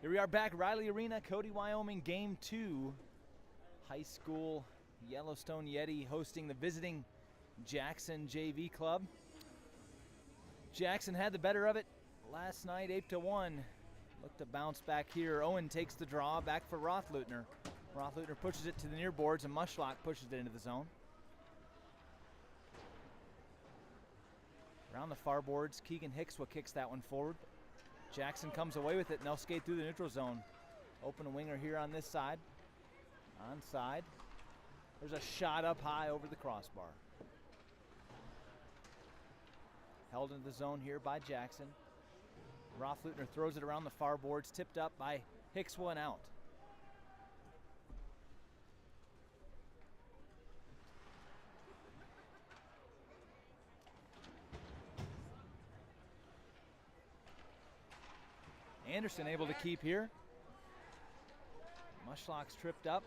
Here we are back, Riley Arena, Cody, Wyoming, Game 2. High school Yellowstone Yeti hosting the visiting Jackson JV club. Jackson had the better of it last night, 8-1. Look to bounce back here. Owen takes the draw back for Rothleutner. Rothleutner pushes it to the near boards and Mushlock pushes it into the zone. Around the far boards, Keegan Hicswa kicks that one forward. Jackson comes away with it and they'll skate through the neutral zone. Open winger here on this side. Onside. There's a shot up high over the crossbar. Held into the zone here by Jackson. Rothleutner throws it around the far boards, tipped up by Hicswa and out. Anderson able to keep here. Mushlock's tripped up.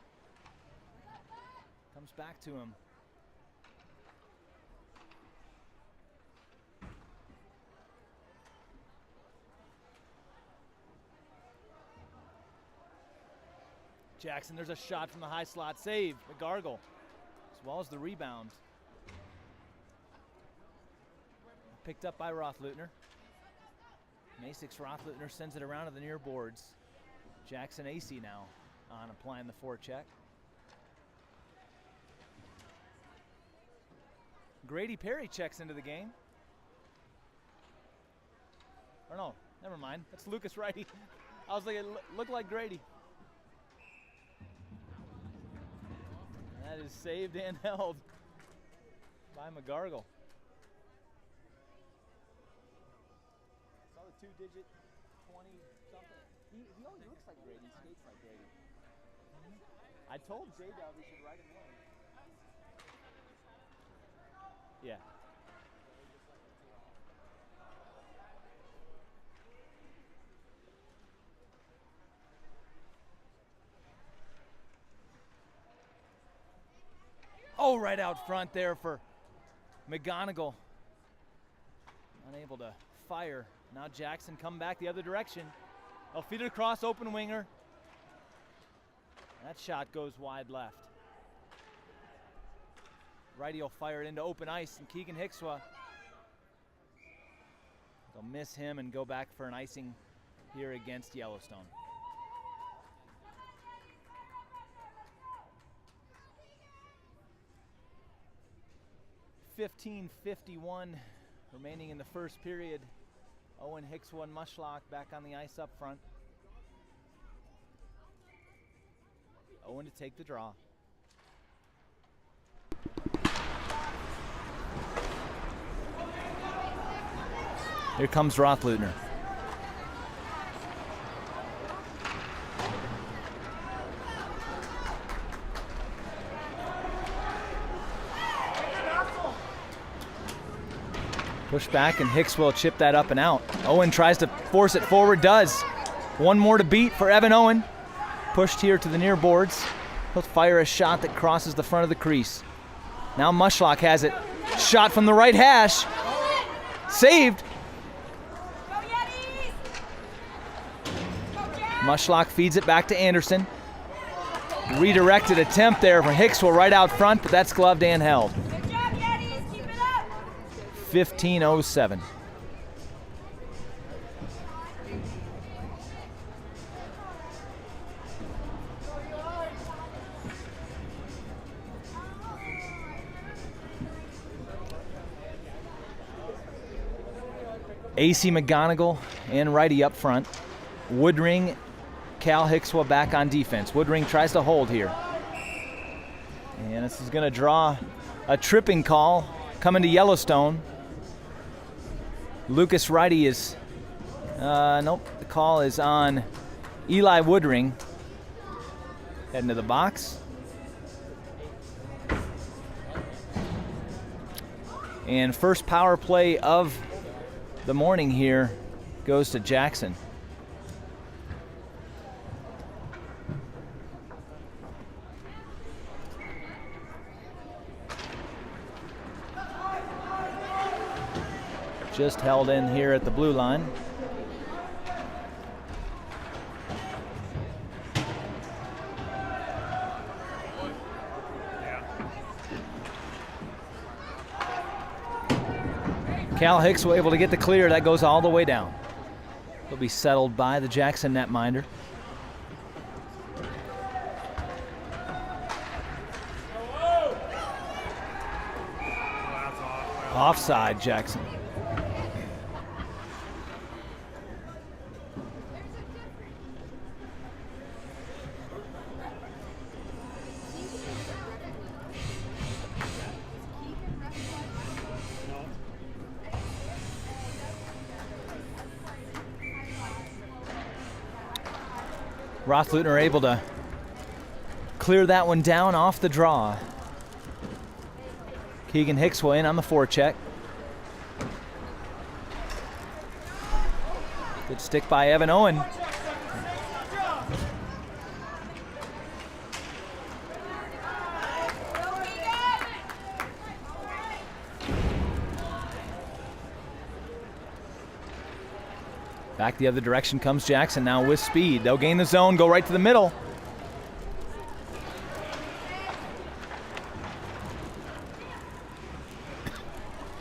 Comes back to him. Jackson, there's a shot from the high slot. Save, Magargal, as well as the rebound. Picked up by Rothleutner. Macix Rothleutner sends it around to the near boards. Jackson Asay now on applying the forecheck. Grady Perry checks into the game. Or no, never mind. That's Lukkas Rhyti. I was like, it looked like Grady. That is saved and held by Magargal. Saw the two-digit 20 something. He always looks like Grady. He skates like Grady. I told J-Dub he should write him in. Yeah. Oh, right out front there for McGonagle. Unable to fire. Now Jackson come back the other direction. They'll feed it across, open winger. That shot goes wide left. Rhyti will fire it into open ice, and Keegan Hicswa. They'll miss him and go back for an icing here against Yellowstone. .15:51 remaining in the first period. Owen, Hicswa, and Mushlock back on the ice up front. Owen to take the draw. Here comes Rothleutner. Push back and Hicswa will chip that up and out. Owen tries to force it forward, does. One more to beat for Evan Owen. Pushed here to the near boards. He'll fire a shot that crosses the front of the crease. Now Mushlock has it. Shot from the right hash. Saved. Mushlock feeds it back to Anderson. Redirected attempt there for Hicswa right out front, but that's gloved and held. 15:07. Asay, McGonagle, and Rhyti up front. Woodring, Kalin Hicswa back on defense. Woodring tries to hold here. And this is going to draw a tripping call coming to Yellowstone. Lukkas Rhyti is, nope, the call is on Eli Woodring. Heading to the box. And first power play of the morning here goes to Jackson. Just held in here at the blue line. Kalin Hicswa able to get the clear. That goes all the way down. He'll be settled by the Jackson netminder. Offside, Jackson. Rothleutner able to clear that one down off the draw. Keegan Hicswa in on the forecheck. Good stick by Evan Owen. Back the other direction comes Jackson now with speed. They'll gain the zone, go right to the middle.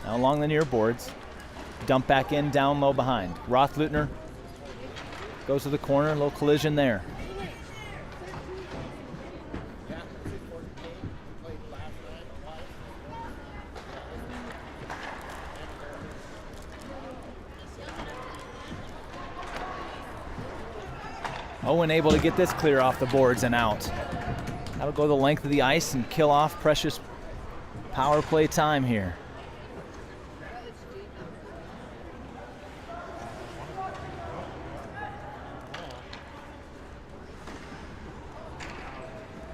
Now along the near boards. Dump back in, down low behind. Rothleutner goes to the corner, a little collision there. Owen able to get this clear off the boards and out. That'll go the length of the ice and kill off precious power play time here.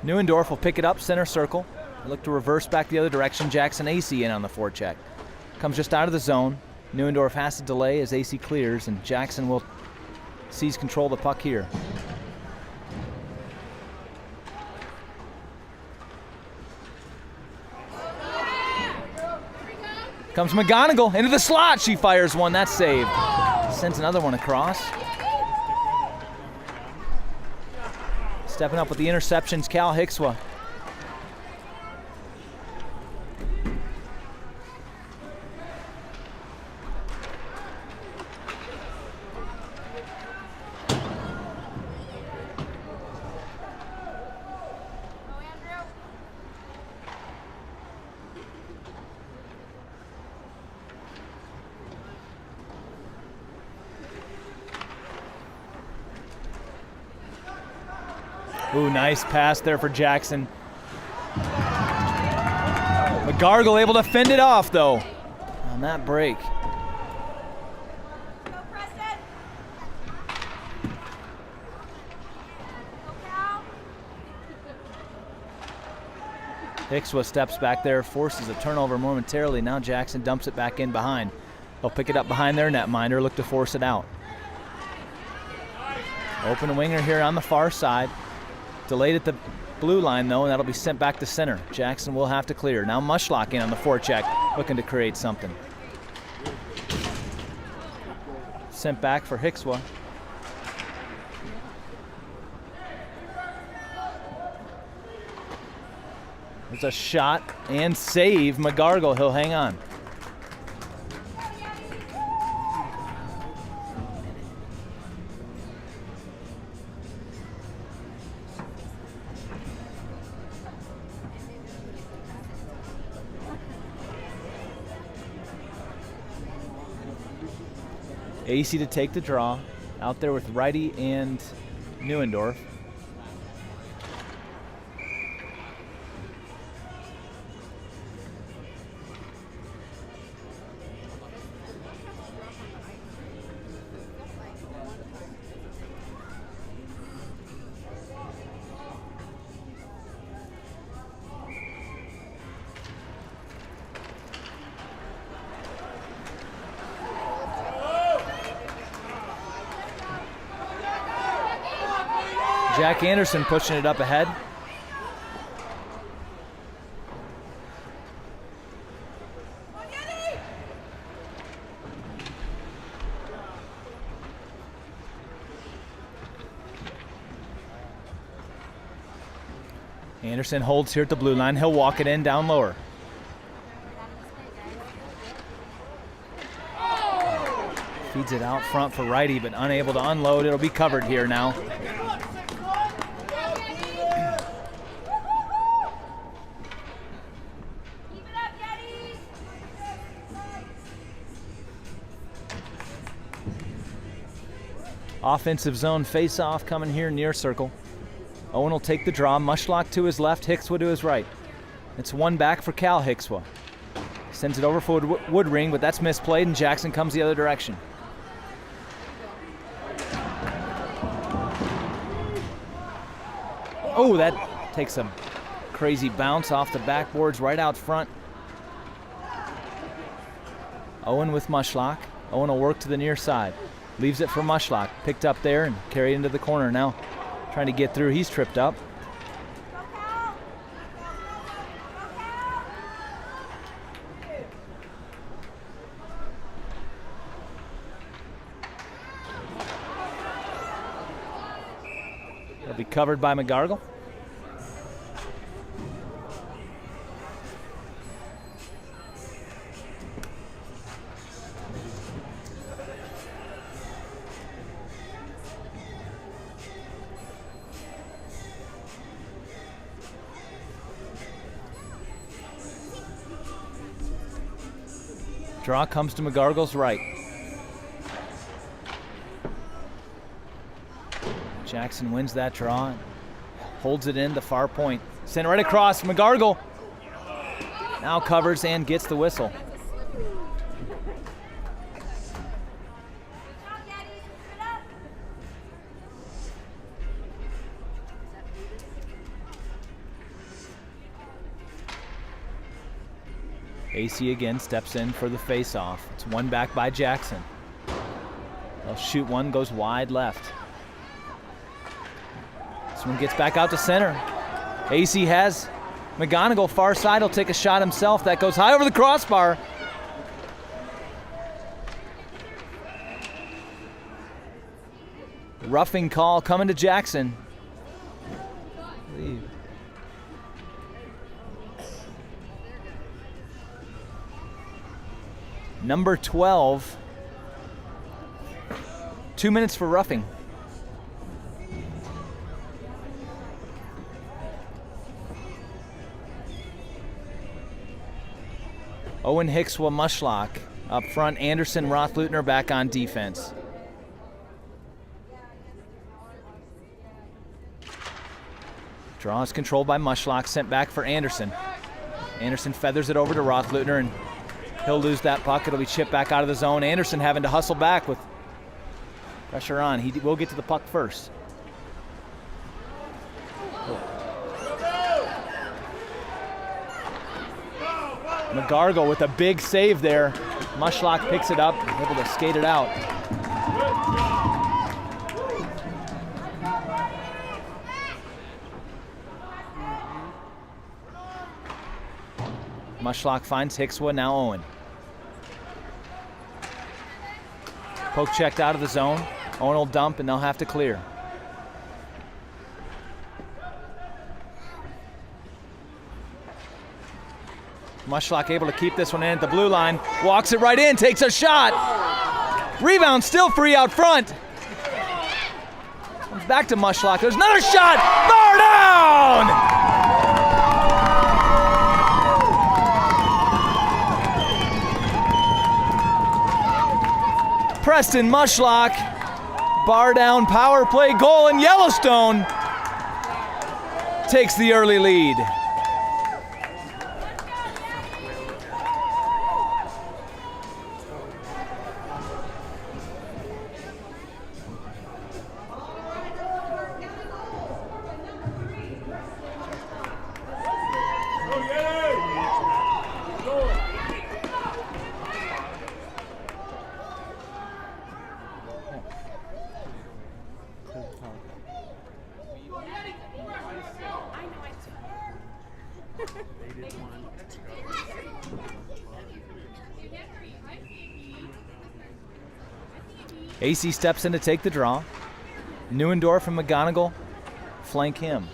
Neuendorf will pick it up, center circle. Look to reverse back the other direction. Jackson Asay in on the forecheck. Comes just out of the zone. Neuendorf has to delay as Asay clears, and Jackson will seize control of the puck here. Comes McGonagle into the slot. She fires one. That's saved. Sends another one across. Stepping up with the interceptions, Kalin Hicswa. Ooh, nice pass there for Jackson. Magargal able to fend it off, though, on that break. Hicswa steps back there, forces a turnover momentarily. Now Jackson dumps it back in behind. They'll pick it up behind their netminder, look to force it out. Open winger here on the far side. Delayed at the blue line, though, and that'll be sent back to center. Jackson will have to clear. Now Mushlock in on the forecheck, looking to create something. Sent back for Hicswa. There's a shot and save. Magargal, he'll hang on. Asay to take the draw. Out there with Rhyti and Neuendorf. Jack Anderson pushing it up ahead. Anderson holds here at the blue line. He'll walk it in down lower. Feeds it out front for Rhyti, but unable to unload. It'll be covered here now. Offensive zone face-off coming here near circle. Owen will take the draw. Mushlock to his left, Hicswa to his right. It's one back for Kalin Hicswa. Sends it over for Woodring, but that's misplayed, and Jackson comes the other direction. Oh, that takes a crazy bounce off the backboards right out front. Owen with Mushlock. Owen will work to the near side. Leaves it for Mushlock. Picked up there and carried into the corner now. Trying to get through. He's tripped up. It'll be covered by Magargal. Draw comes to Magargal's right. Jackson wins that draw and holds it in the far point. Sent right across. Magargal now covers and gets the whistle. Asay again steps in for the face-off. It's one back by Jackson. They'll shoot one, goes wide left. This one gets back out to center. Asay has McGonagle far side. He'll take a shot himself. That goes high over the crossbar. Roughing call coming to Jackson. Number 12. 2 minutes for roughing. Owen Hicswa Mushlock up front. Anderson Rothleutner back on defense. Draw is controlled by Mushlock, sent back for Anderson. Anderson feathers it over to Rothleutner, and he'll lose that puck. It'll be chipped back out of the zone. Anderson having to hustle back with pressure on. He will get to the puck first. Magargal with a big save there. Mushlock picks it up, able to skate it out. Mushlock finds Hicswa, now Owen. Poke checked out of the zone. Owen will dump and they'll have to clear. Mushlock able to keep this one in at the blue line. Walks it right in, takes a shot. Rebound still free out front. Comes back to Mushlock. There's another shot. Bar down! Preston Mushlock, bar down power play goal, and Yellowstone takes the early lead. Asay steps in to take the draw. Neuendorf and McGonagle flank him.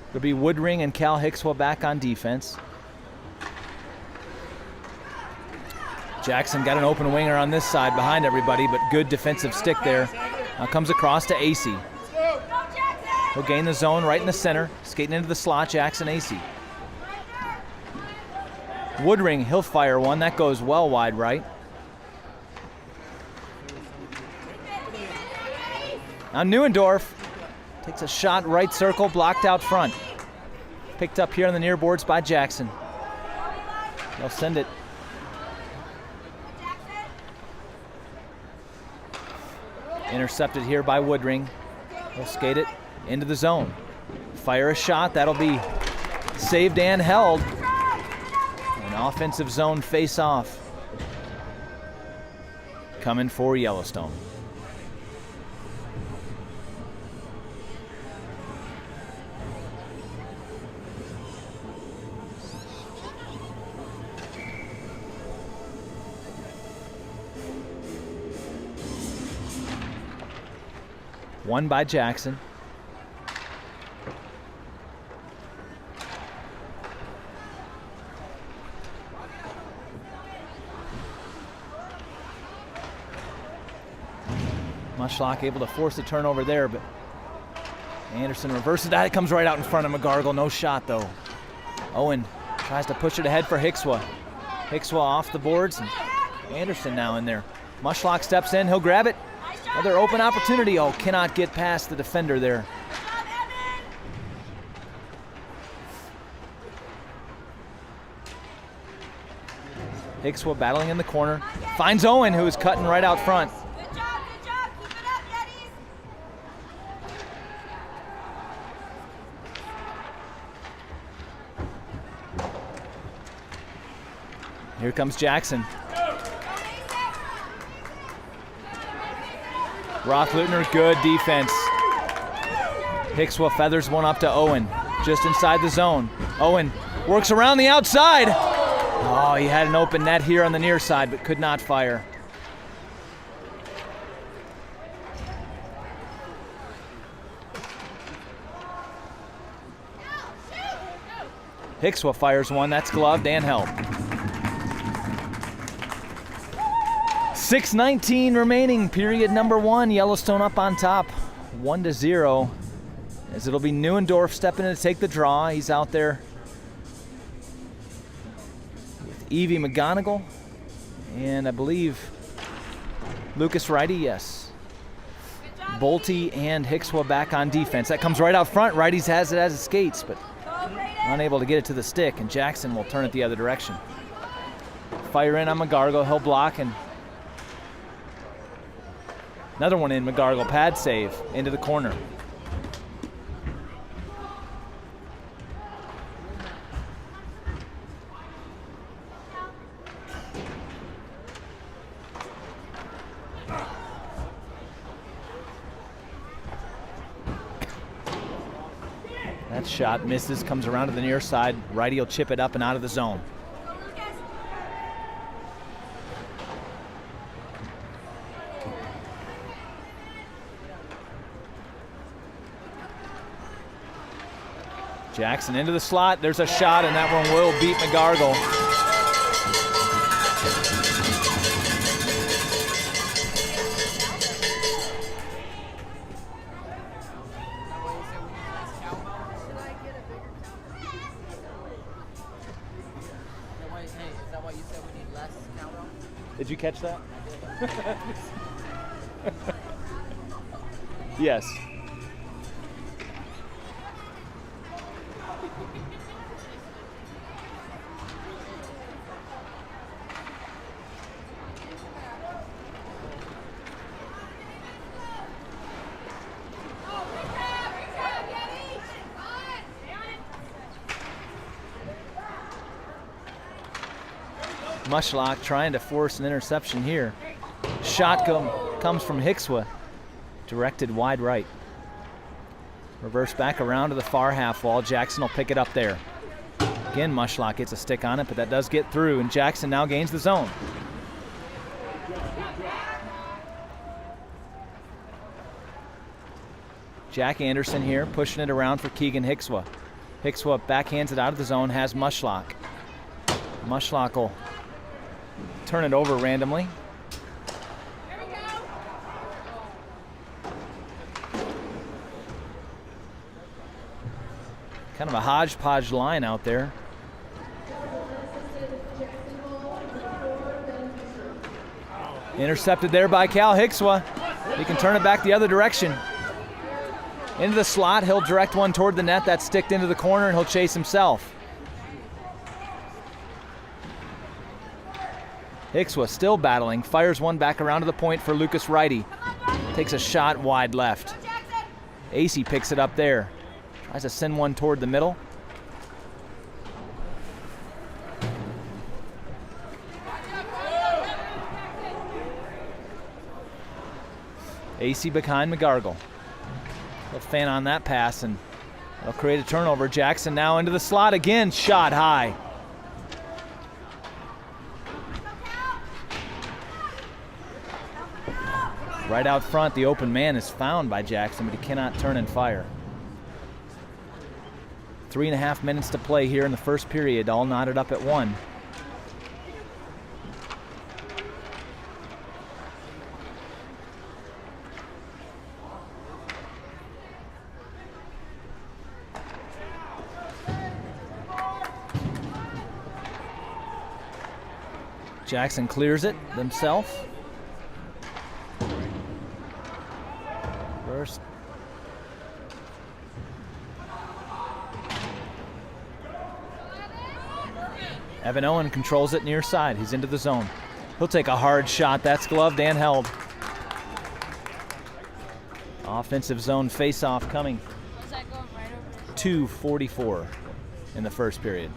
It'll be Woodring and Kalin Hicswa back on defense. Jackson got an open winger on this side behind everybody, but good defensive stick there. Now comes across to Asay. He'll gain the zone right in the center. Skating into the slot, Jackson Asay. Woodring, he'll fire one. That goes well wide right. Now Neuendorf takes a shot right circle, blocked out front. Picked up here on the near boards by Jackson. They'll send it. Intercepted here by Woodring. He'll skate it into the zone. Fire a shot, that'll be saved and held. An offensive zone face-off coming for Yellowstone. One by Jackson. Mushlock able to force the turnover there, but Anderson reverses that. It comes right out in front of McGargle. No shot, though. Owen tries to push it ahead for Hicswa. Hicswa off the boards, and Anderson now in there. Mushlock steps in. He'll grab it. Another open opportunity. Oh, cannot get past the defender there. Hicswa battling in the corner. Finds Owen, who is cutting right out front. Good job. Keep it up, Yetis. Here comes Jackson. Rothleutner, good defense. Hicswa feathers one up to Owen, just inside the zone. Owen works around the outside. Oh, he had an open net here on the near side, but could not fire. Hicswa fires one, that's gloved and held. 6:19 remaining, period number one. Yellowstone up on top, 1-0. As it'll be Neuendorf stepping in to take the draw. He's out there with Evie McGonagle and I believe Lukkas Rhyti, yes. Bolte and Hicswa back on defense. That comes right out front. Rhyti has it as it skates, but unable to get it to the stick, and Jackson will turn it the other direction. Fire in on McGargle, he'll block, and another one in. McGargle, pad save into the corner. That shot misses, comes around to the near side. Rhyti will chip it up and out of the zone. Jackson into the slot. There's a shot, and that one will beat McGargle. Did you catch that? Yes. Mushlock trying to force an interception here. Shot comes from Hicswa, directed wide right. Reverse back around to the far half wall. Jackson will pick it up there. Again, Mushlock gets a stick on it, but that does get through, and Jackson now gains the zone. Jack Anderson here pushing it around for Keegan Hicswa. Hicswa backhands it out of the zone, has Mushlock. Mushlock will turn it over randomly. Kind of a hodgepodge line out there. Intercepted there by Kalin Hicswa. He can turn it back the other direction. Into the slot, he'll direct one toward the net. That's sticked into the corner, and he'll chase himself. Hicswa still battling, fires one back around to the point for Lukkas Rhyti. Takes a shot wide left. Asay picks it up there. Tries to send one toward the middle. Asay behind Magargal. He'll fan on that pass, and they'll create a turnover. Jackson now into the slot again, shot high. Right out front, the open man is found by Jackson, but he cannot turn and fire. 3.5 minutes to play here in the first period, all knotted up at 1. Jackson clears it himself. First. Evan Owen controls it near side. He's into the zone. He'll take a hard shot. That's gloved and held. Offensive zone face-off coming. 2:44 in the first period.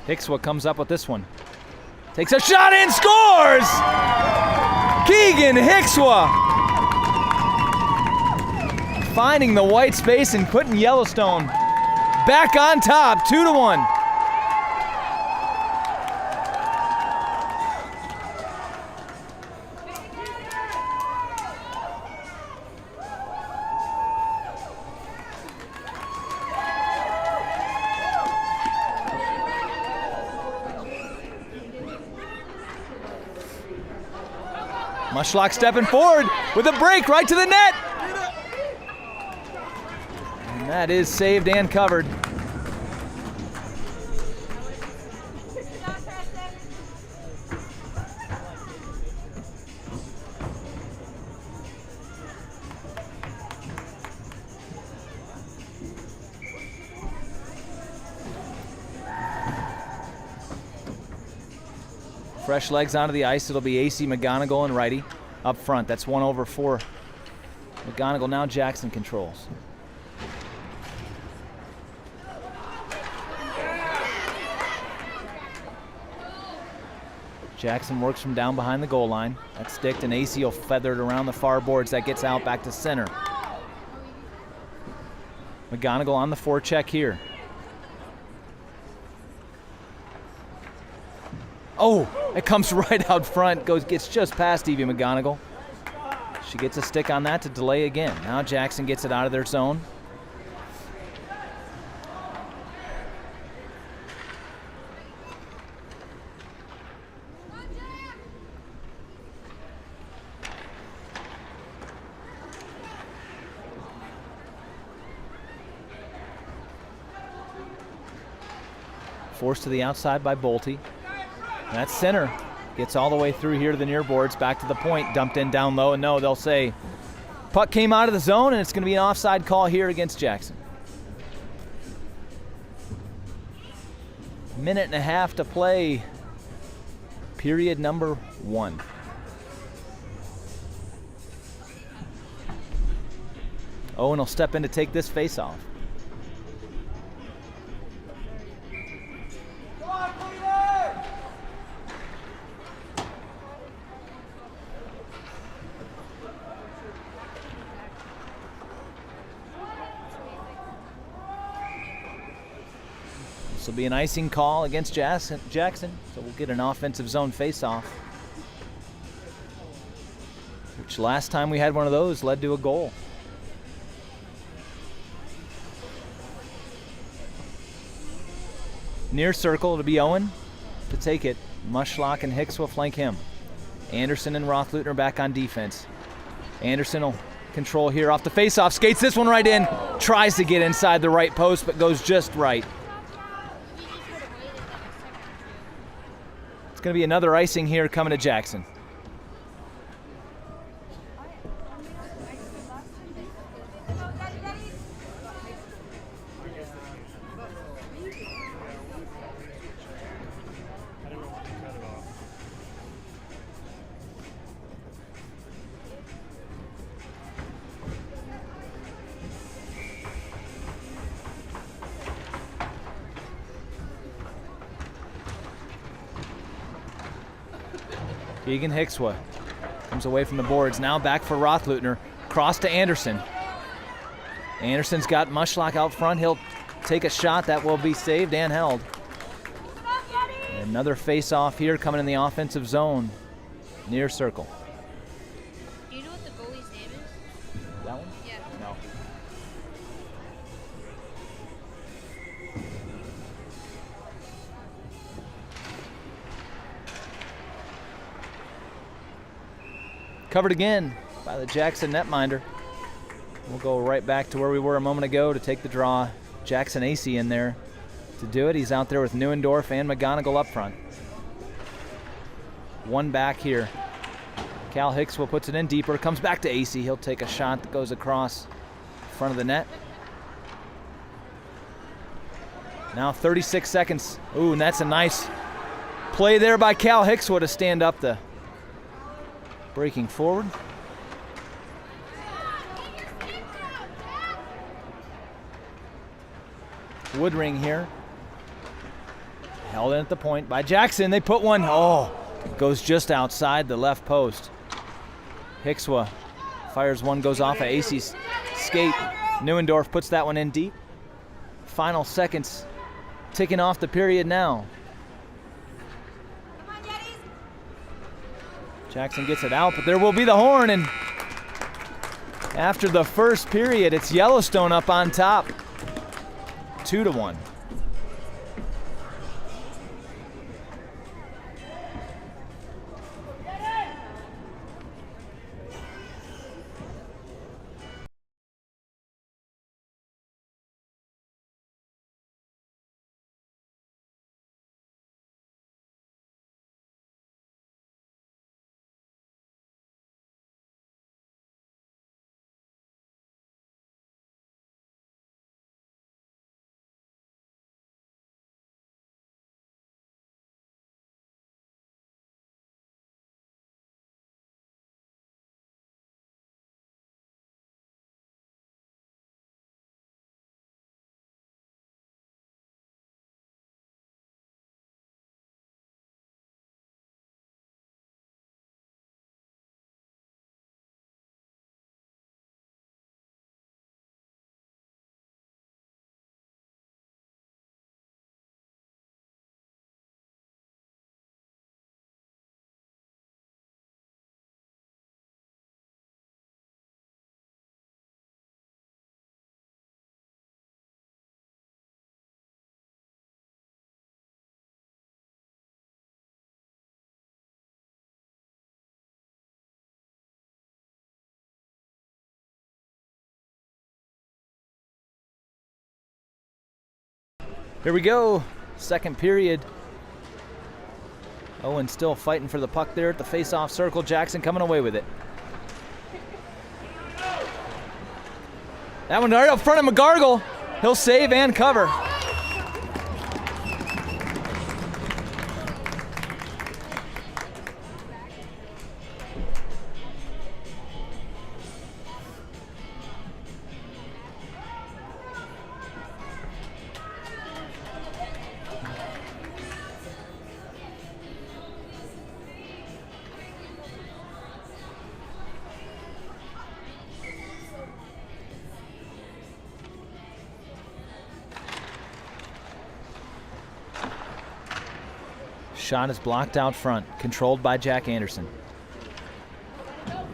Hicswa comes up with this one. Takes a shot and scores! Keegan Hicswa finding the white space and putting Yellowstone back on top, 2-1. Mushlock stepping forward with a break right to the net. And that is saved and covered. Fresh legs onto the ice. It'll be Evie McGonagle and Rhyti up front. That's 1/4. McGonagle now Jackson controls. Jackson works from down behind the goal line. That's sticked, and Asay will feather it around the far boards. That gets out back to center. McGonagle on the forecheck here. Oh, it comes right out front, gets just past Evie McGonagle. She gets a stick on that to delay again. Now Jackson gets it out of their zone. Forced to the outside by Bolte. That's center. Gets all the way through here to the near boards, back to the point, dumped in down low, and no, they'll say puck came out of the zone, and it's going to be an offside call here against Jackson. 1.5 to play, period number 1. Owen will step in to take this face-off. This will be an icing call against Jackson, so we'll get an offensive zone face-off, which last time we had one of those led to a goal. Near circle to be Owen to take it. Mushlock and Hicswa flank him. Anderson and Rothleutner back on defense. Anderson will control here off the face-off, skates this one right in, tries to get inside the right post, but goes just right. It's going to be another icing here coming to Jackson. Keegan Hicswa comes away from the boards. Now back for Rothleutner. Cross to Anderson. Anderson's got Mushlock out front. He'll take a shot that will be saved and held. Another face-off here coming in the offensive zone. Near circle. Do you know what the goalie's name is? That one? Yeah. No. Covered again by the Jackson netminder. We'll go right back to where we were a moment ago to take the draw. Jackson Asay in there to do it. He's out there with Neuendorf and McGonagle up front. One back here. Cal Hicswa puts it in deeper, comes back to Asay. He'll take a shot that goes across front of the net. Now 36 seconds. Ooh, and that's a nice play there by Cal Hicswa to stand up the breaking forward. Woodring here. Held in at the point by Jackson. They put one, goes just outside the left post. Hicswa fires one, goes off of Asay's skate. Neuendorf puts that one in deep. Final seconds ticking off the period now. Jackson gets it out, but there will be the horn, and after the first period, it's Yellowstone up on top, 2-1. Here we go, second period. Owen still fighting for the puck there at the face-off circle. Jackson coming away with it. That one right up front of McGargal. He'll save and cover. Shot is blocked out front, controlled by Jack Anderson.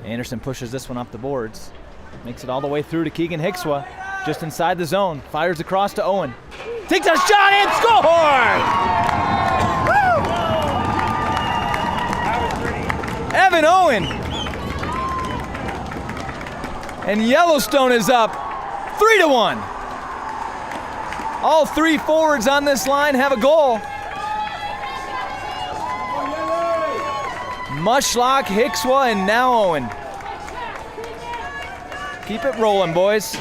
Anderson pushes this one up the boards. Makes it all the way through to Keegan Hicswa, just inside the zone. Fires across to Owen. Takes a shot and scores! Evan Owen. And Yellowstone is up 3-1. All three forwards on this line have a goal. Mushlock, Hicswa, and now Owen. Keep it rolling, boys.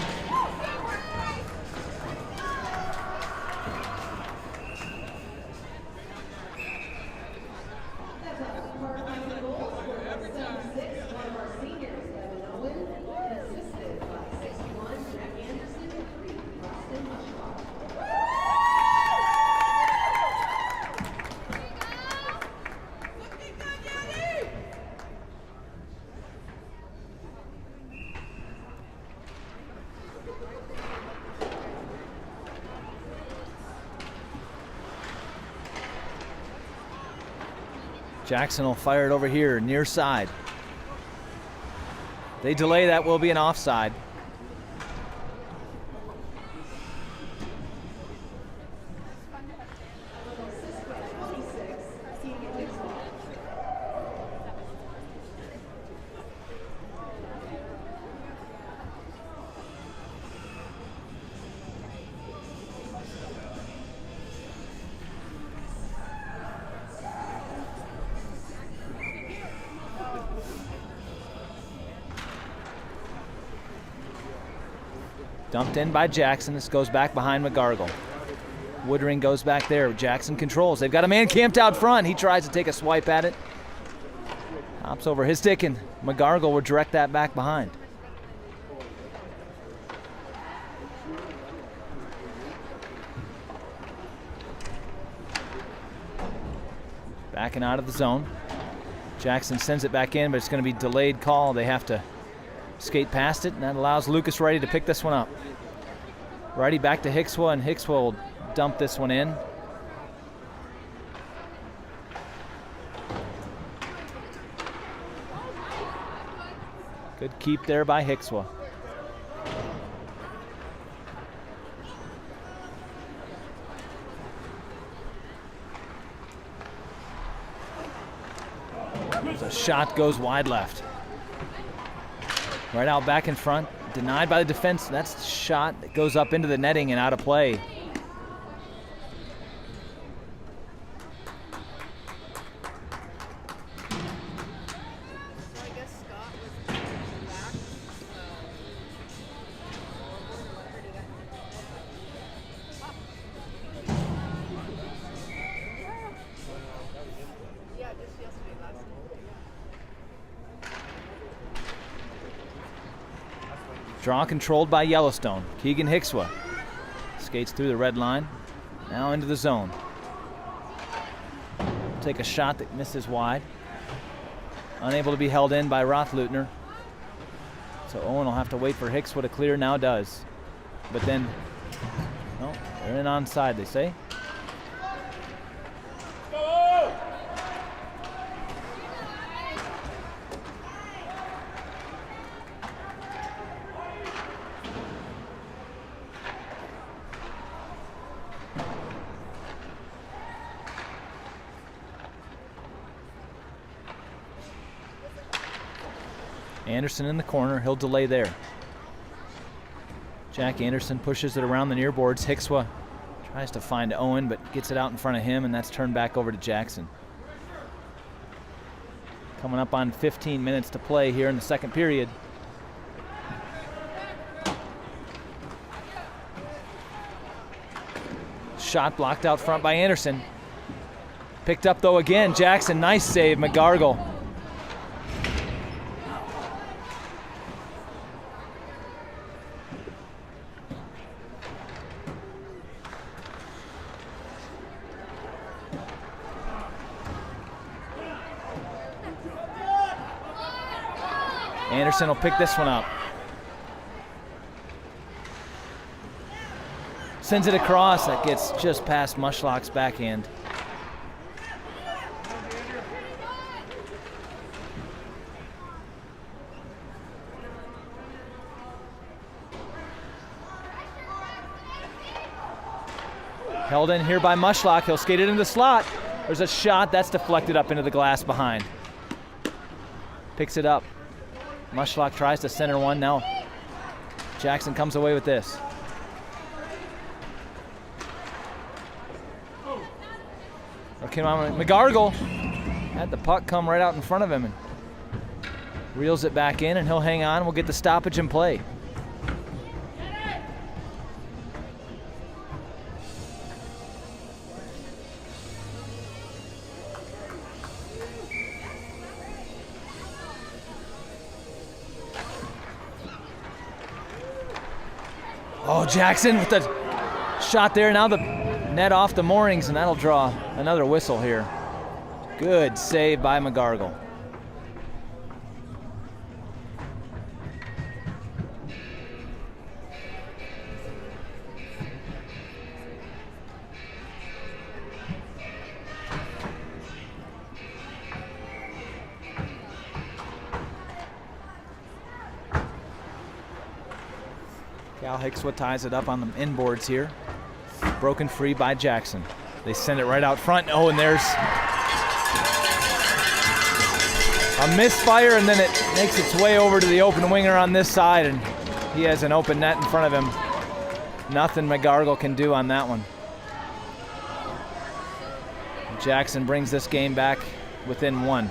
Jackson will fire it over here, near side. They delay, that will be an offside. Dumped in by Jackson. This goes back behind Magargal. Woodring goes back there. Jackson controls. They've got a man camped out front. He tries to take a swipe at it. Hops over his stick, and Magargal will direct that back behind. Backing out of the zone. Jackson sends it back in, but it's going to be delayed call. They have to skate past it, and that allows Lukkas Rhyti to pick this one up. Rhyti back to Hicswa, and Hicswa will dump this one in. Good keep there by Hicswa. The shot goes wide left. Right out back in front, denied by the defense. That's the shot that goes up into the netting and out of play. Draw controlled by Yellowstone. Keegan Hicswa skates through the red line, now into the zone. Take a shot that misses wide. Unable to be held in by Rothleutner. So Owen will have to wait for Hicswa to clear, now does. But then, no, they're in onside, they say. Anderson in the corner, he'll delay there. Jack Anderson pushes it around the near boards. Hicswa tries to find Owen, but gets it out in front of him, and that's turned back over to Jackson. Coming up on 15 minutes to play here in the second period. Shot blocked out front by Anderson. Picked up though again, Jackson, nice save, Magargal. Anderson will pick this one up. Sends it across. That gets just past Mushlock's backhand. Held in here by Mushlock. He'll skate it in the slot. There's a shot that's deflected up into the glass behind. Picks it up. Mushlock tries to center one. Now Jackson comes away with this. Okay, McGargle had the puck come right out in front of him and reels it back in, and he'll hang on. We'll get the stoppage in play. Oh, Jackson with the shot there. Now the net off the moorings, and that'll draw another whistle here. Good save by McGargle. Hicswa ties it up on the inboards here. Broken free by Jackson. They send it right out front. Oh, and there's a misfire, and then it makes its way over to the open winger on this side, and he has an open net in front of him. Nothing McGargle can do on that one. Jackson brings this game back within one.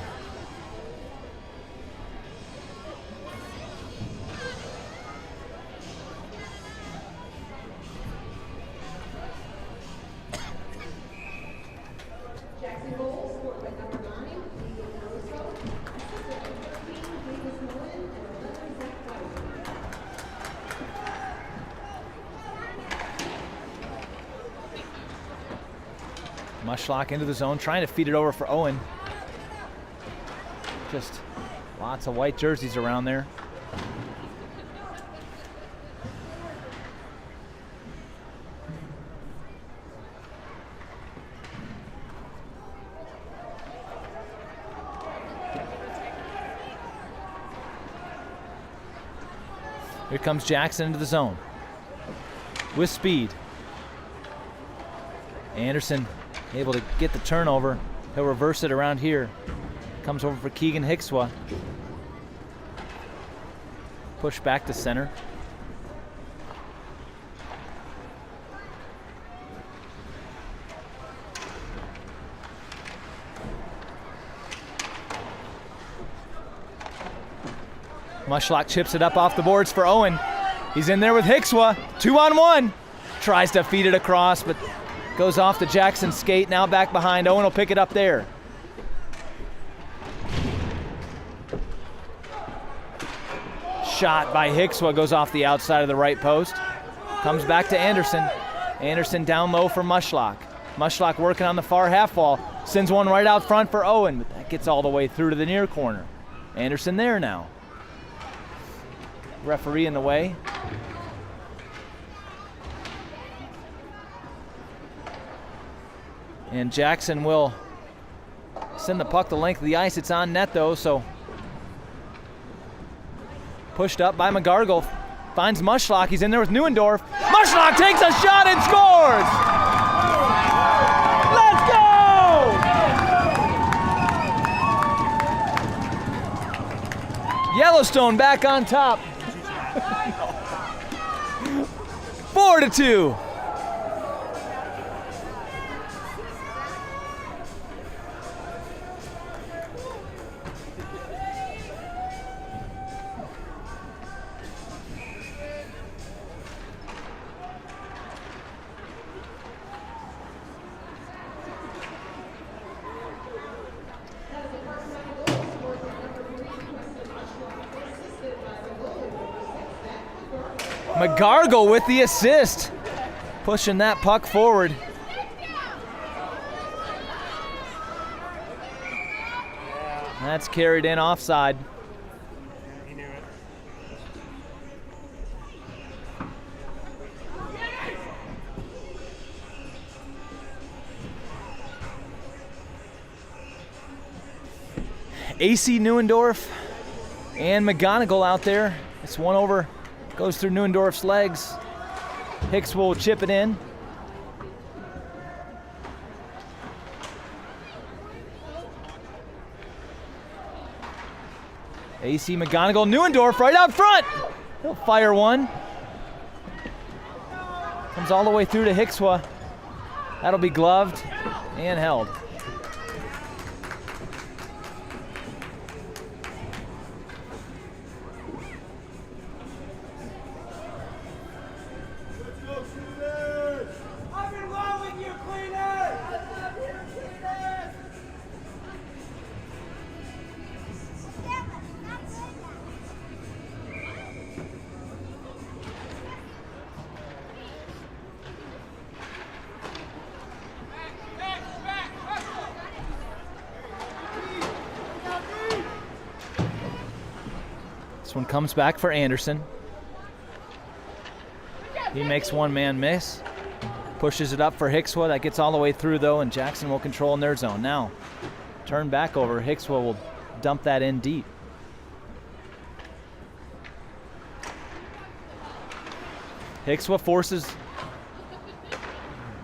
Mushlock into the zone, trying to feed it over for Owen. Just lots of white jerseys around there. Here comes Jackson into the zone with speed. Anderson able to get the turnover. He'll reverse it around here. Comes over for Keegan Hicswa. Push back to center. Mushlock chips it up off the boards for Owen. He's in there with Hicswa. 2-on-1. Tries to feed it across, but goes off the Jackson skate. Now back behind. Owen will pick it up there. Shot by Hicswa goes off the outside of the right post. Comes back to Anderson. Anderson down low for Mushlock. Mushlock working on the far half wall. Sends one right out front for Owen, but that gets all the way through to the near corner. Anderson there now. Referee in the way. And Jackson will send the puck the length of the ice. It's on net though, so pushed up by McGargle. Finds Mushlock. He's in there with Neuendorf. Mushlock takes a shot and scores! Let's go! Yellowstone back on top. 4-2. McGargle with the assist, pushing that puck forward. That's carried in offside. He knew it. AC Neuendorf and McGonagle out there. It's one over. Goes through Neuendorf's legs. Hicswa will chip it in. AC McGonagle, Neuendorf right out front. He'll fire one. Comes all the way through to Hicswa. That'll be gloved and held. This one comes back for Anderson. He makes one man miss. Pushes it up for Hicswa. That gets all the way through though, and Jackson will control in their zone. Now, turn back over. Hicswa will dump that in deep. Hicswa forces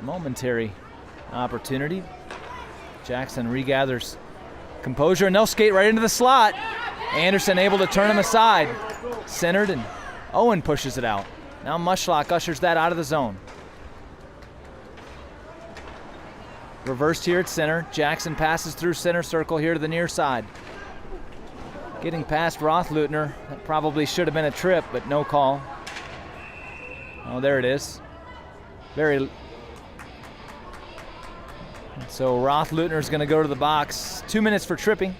momentary opportunity. Jackson regathers composure, and they'll skate right into the slot. Anderson able to turn him aside. Centered, and Owen pushes it out. Now Mushlock ushers that out of the zone. Reversed here at center. Jackson passes through center circle here to the near side. Getting past Rothleutner. That probably should have been a trip, but no call. Oh, there it is. So Rothleutner is going to go to the box. 2 minutes for tripping.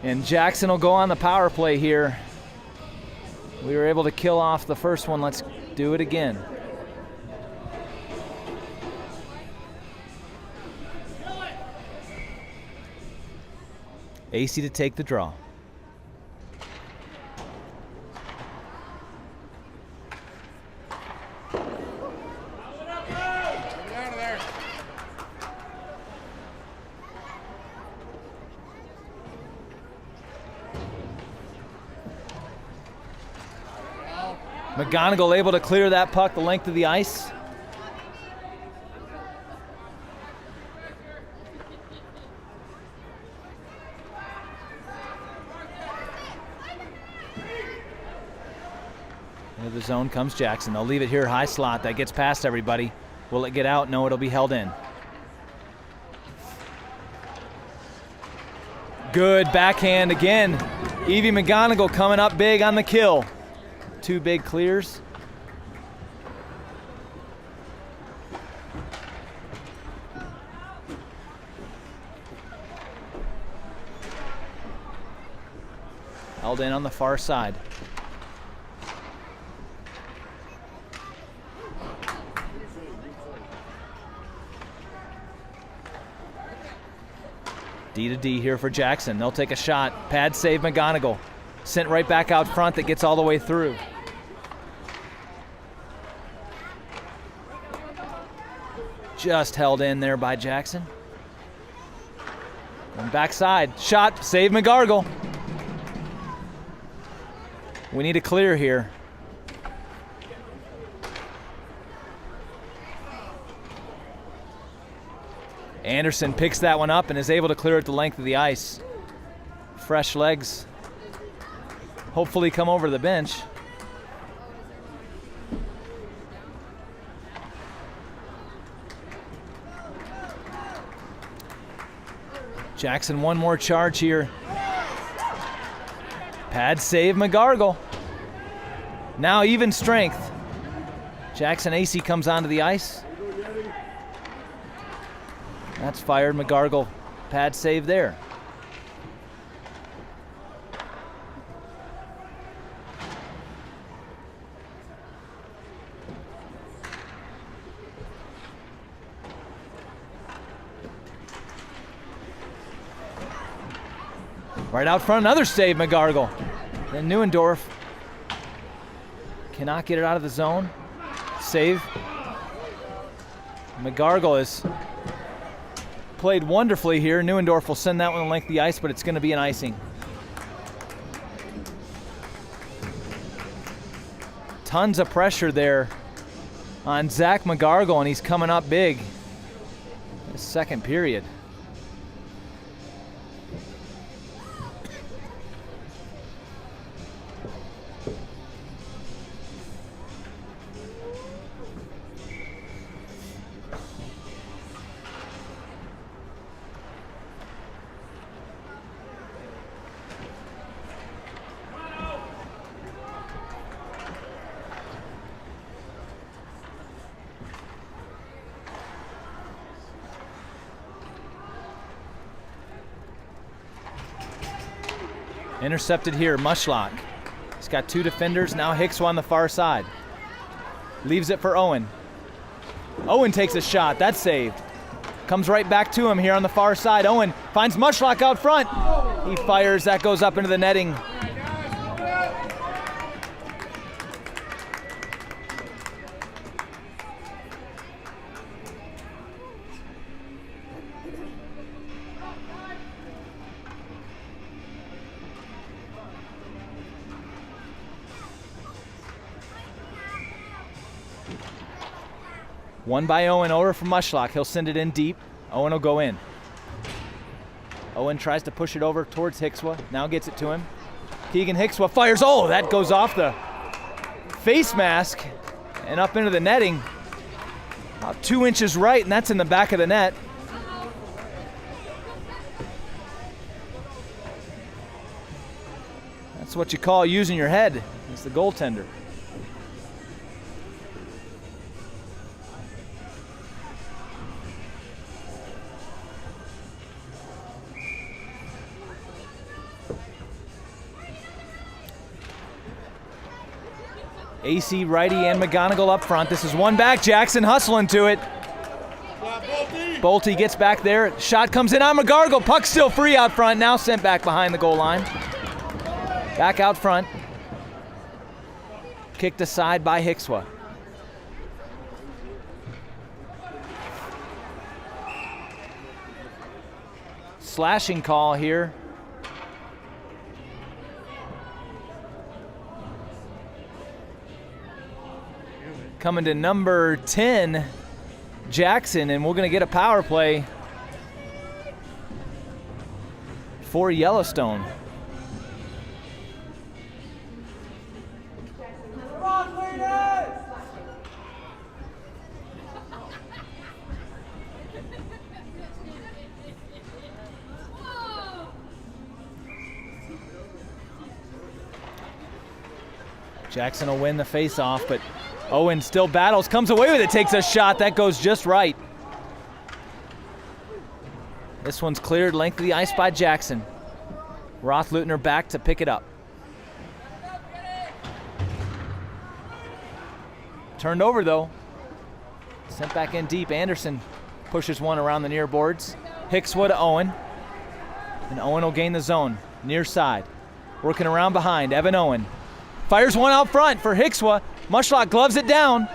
And Jackson will go on the power play here. We were able to kill off the first one. Let's do it again. AC to take the draw. McGonagle able to clear that puck the length of the ice. Into the zone comes Jackson. They'll leave it here, high slot. That gets past everybody. Will it get out? No, it'll be held in. Good backhand again. Evie McGonagle coming up big on the kill. 2 big clears. Held in on the far side. D to D here for Jackson. They'll take a shot. Pad save McGonagle. Sent right back out front. That gets all the way through. Just held in there by Jackson. And backside. Shot. Save McGargle. We need a clear here. Anderson picks that one up and is able to clear it the length of the ice. Fresh legs. Hopefully come over the bench. Jackson one more charge here. Pad save McGargle. Now even strength. Jackson Asay comes onto the ice. That's fired. McGargle pad save there. Right out front, another save, McGargle. Then Neuendorf cannot get it out of the zone. Save. McGargle has played wonderfully here. Neuendorf will send that one the length of the ice, but it's going to be an icing. Tons of pressure there on Zach Magargal, and he's coming up big. This second period. Intercepted here, Mushlock. He's got 2 defenders, now Hicswa on the far side. Leaves it for Owen. Owen takes a shot, that's saved. Comes right back to him here on the far side. Owen finds Mushlock out front. He fires, that goes up into the netting. One by Owen over from Mushlock. He'll send it in deep. Owen will go in. Owen tries to push it over towards Hicswa. Now gets it to him. Keegan Hicswa fires. Oh, that goes off the face mask and up into the netting. About 2 inches right, and that's in the back of the net. That's what you call using your head as the goaltender. Asay, Rhyti, and McGonagle up front. This is one back. Jackson hustling to it. Bolte gets back there. Shot comes in on Magargal. Puck still free out front. Now sent back behind the goal line. Back out front. Kicked aside by Hicswa. Slashing call here. Coming to number 10, Jackson, and we're going to get a power play for Yellowstone. Jackson will win the face-off, but Owen still battles, comes away with it, takes a shot. That goes just right. This one's cleared length of the ice by Jackson. Rothleutner back to pick it up. Turned over though. Sent back in deep. Anderson pushes one around the near boards. Hicswa to Owen. And Owen will gain the zone. Near side. Working around behind. Evan Owen. Fires one out front for Hicswa. Mushlock gloves it down.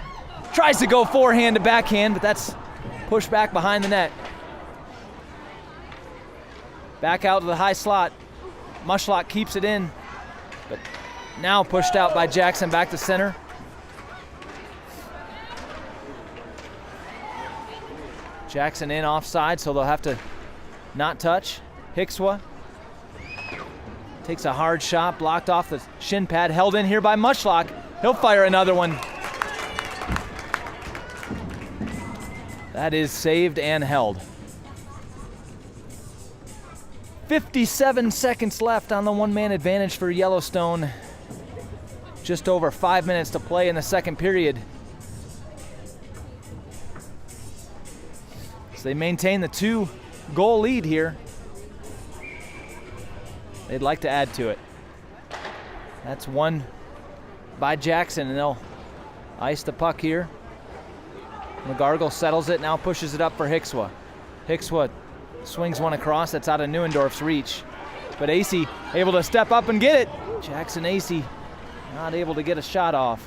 Tries to go forehand to backhand, but that's pushed back behind the net. Back out to the high slot. Mushlock keeps it in, but now pushed out by Jackson back to center. Jackson in offside, so they'll have to not touch. Hicswa takes a hard shot, blocked off the shin pad, held in here by Mushlock. He'll fire another one. That is saved and held. 57 seconds left on the one-man advantage for Yellowstone. Just over 5 minutes to play in the second period. So they maintain the 2-goal lead here. They'd like to add to it. That's one by Jackson, and they'll ice the puck here. Magargal settles it, now pushes it up for Hicswa. Hicswa swings one across, that's out of Neuendorf's reach. But Asay able to step up and get it. Jackson Asay not able to get a shot off.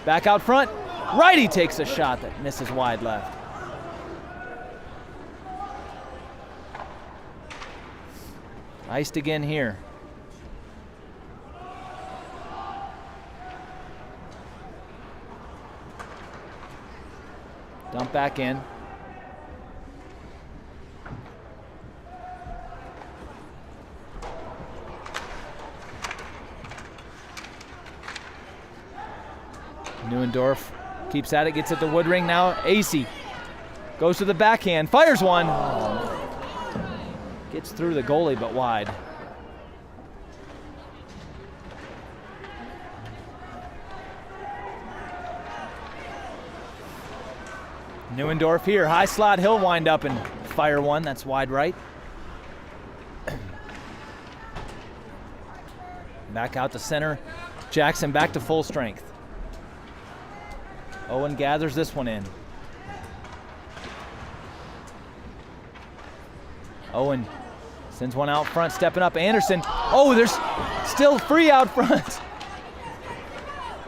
Back out front, Rhyti takes a shot that misses wide left. Iced again here. Dump back in. Neuendorf keeps at it, gets it to Woodring. Now Asay goes to the backhand, fires one. Gets through the goalie, but wide. Neuendorf here, high slot, he'll wind up and fire one. That's wide right. Back out to center. Jackson back to full strength. Owen gathers this one in. Owen sends one out front, stepping up. Anderson. Oh, there's still free out front.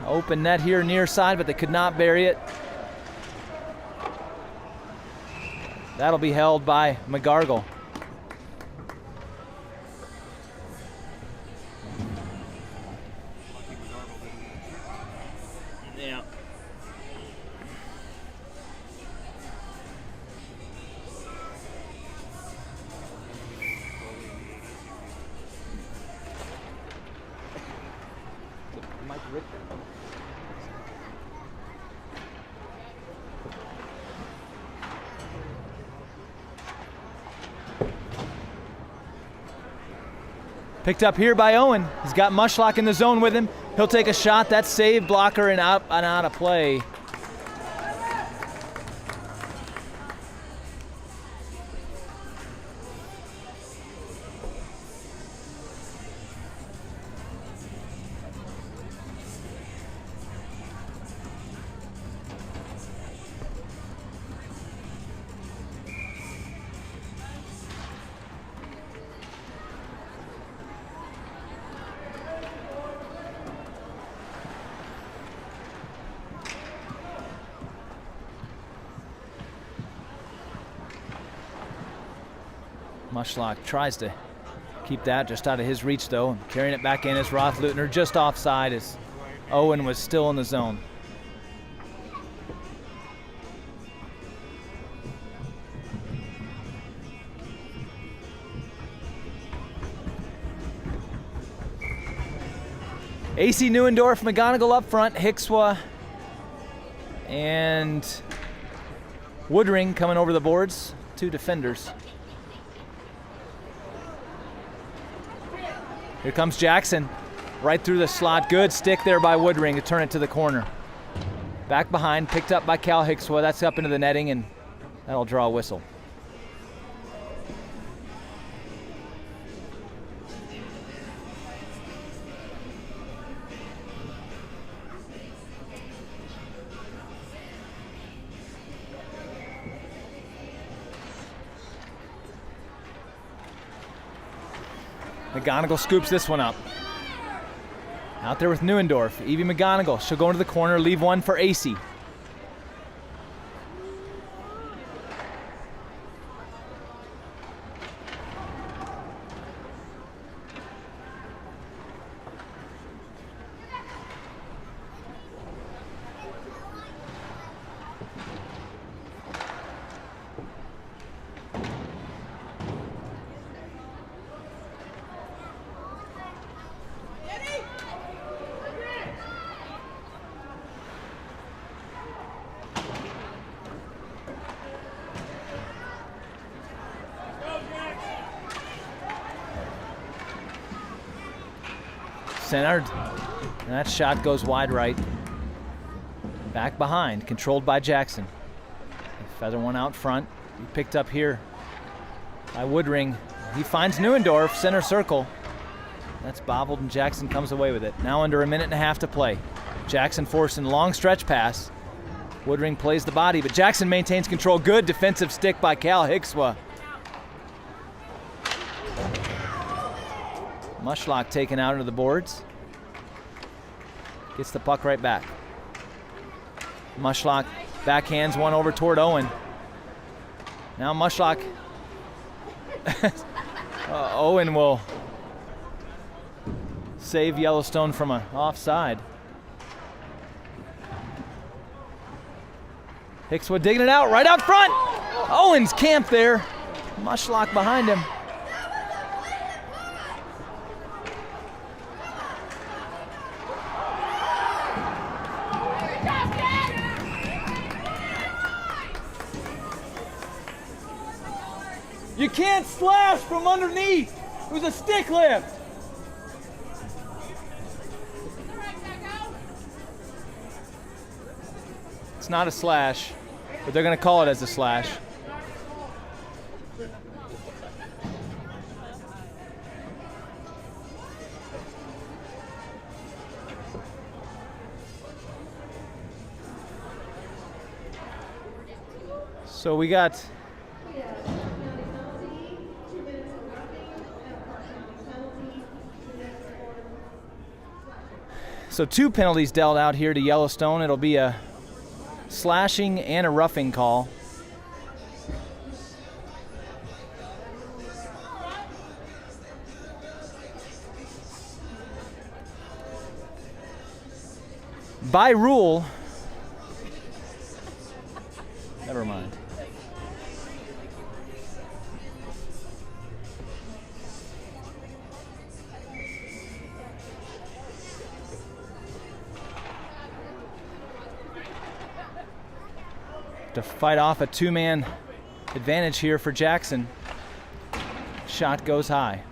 Open net here near side, but they could not bury it. That'll be held by Magargal. Yeah. Picked up here by Owen. He's got Mushlock in the zone with him. He'll take a shot. That's save, blocker, and out of play. Mushlock tries to keep that just out of his reach, though. Carrying it back in is Rothleutner, just offside as Owen was still in the zone. Asay, Neuendorf, McGonagle up front, Hicswa and Woodring coming over the boards, two defenders. Here comes Jackson, right through the slot. Good stick there by Woodring to turn it to the corner. Back behind, picked up by Kalin Hicswa. That's up into the netting, and that'll draw a whistle. McGonagle scoops this one up. Out there with Neuendorf. Evie McGonagle. She'll go into the corner, leave one for Asay. Centered. And that shot goes wide right. Back behind, controlled by Jackson. Feather one out front. He picked up here by Woodring. He finds Neuendorf, center circle. That's bobbled and Jackson comes away with it. Now under a minute and a half to play. Jackson forcing long stretch pass. Woodring plays the body, but Jackson maintains control. Good defensive stick by Kalin Hicswa. Mushlock taken out into the boards. Gets the puck right back. Mushlock backhands one over toward Owen. Now Mushlock. Owen will save Yellowstone from an offside. Hicswa digging it out, right out front. Owens camped there. Mushlock behind him. You can't slash from underneath. It was a stick lift. It's not a slash, but they're going to call it as a slash. So we got two penalties dealt out here to Yellowstone. It'll be a slashing and a roughing call. By rule, never mind. To fight off a two-man advantage here for Jackson. Shot goes high.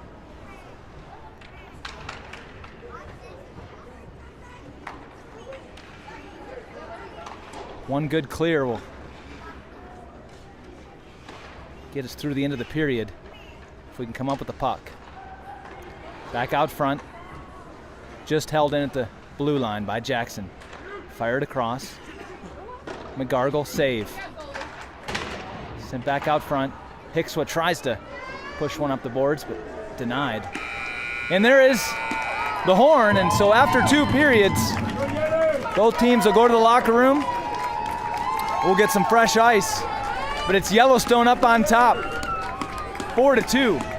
One good clear will get us through the end of the period if we can come up with the puck. Back out front. Just held in at the blue line by Jackson. Fired across. Magargal save. Sent back out front. Hicswa tries to push one up the boards, but denied. And there is the horn, and so after 2 periods, both teams will go to the locker room. We'll get some fresh ice, but it's Yellowstone up on top, 4-2.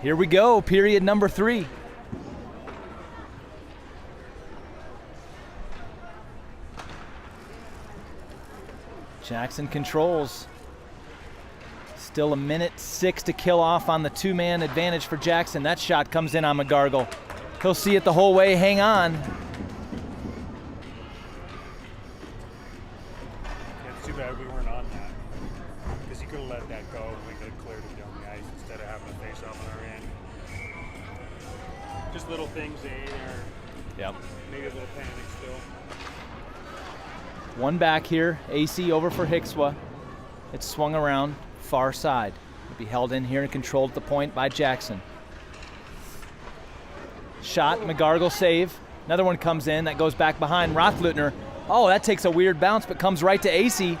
Here we go, period number 3. Jackson controls. Still 1:06 to kill off on the 2-man advantage for Jackson. That shot comes in on Magargal. He'll see it the whole way, hang on. It's too bad we weren't on that. Because you could have let that go and we could have cleared it down the ice instead of having a face off on our end. Just little things, or Yep. maybe a little panic still. One back here, AC over for Hicswa. It's swung around, far side. It'll be held in here and controlled at the point by Jackson. Shot, Magargal save. Another one comes in, that goes back behind Rothleutner. Oh, that takes a weird bounce, but comes right to AC.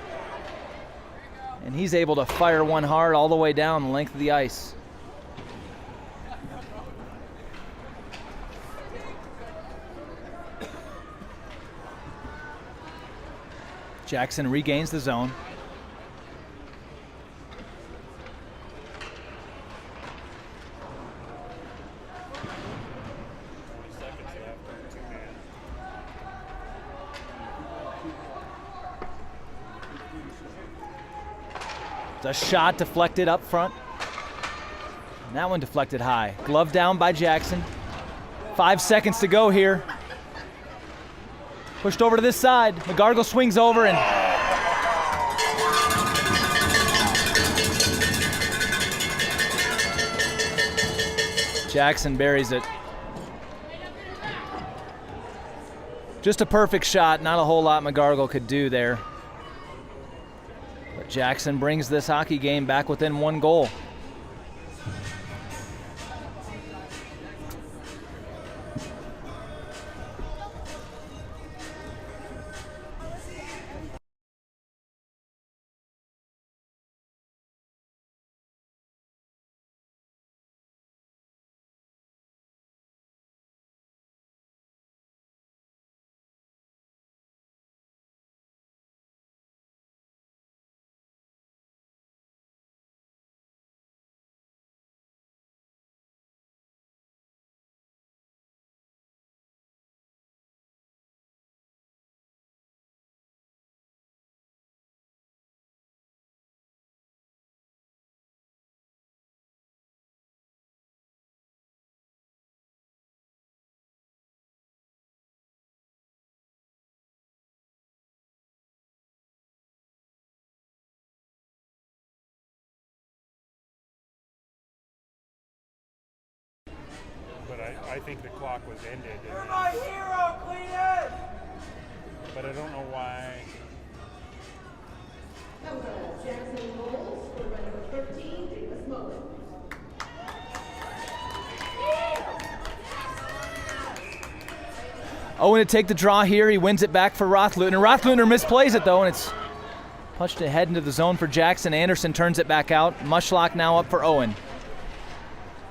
And he's able to fire one hard all the way down the length of the ice. Jackson regains the zone. The shot deflected up front. And that one deflected high. Glove down by Jackson. 5 seconds to go here. Pushed over to this side. Magargal swings over and Jackson buries it. Just a perfect shot. Not a whole lot Magargal could do there. But Jackson brings this hockey game back within 1 goal. But I think the clock was ended. You're my hero, Cletus! But I don't know why. Jackson goals for number 13, Lukkas Rhyti. Owen to take the draw here. He wins it back for Rothleutner. Rothleutner misplays it though, and it's punched ahead into the zone for Jackson. Anderson turns it back out. Mushlock now up for Owen.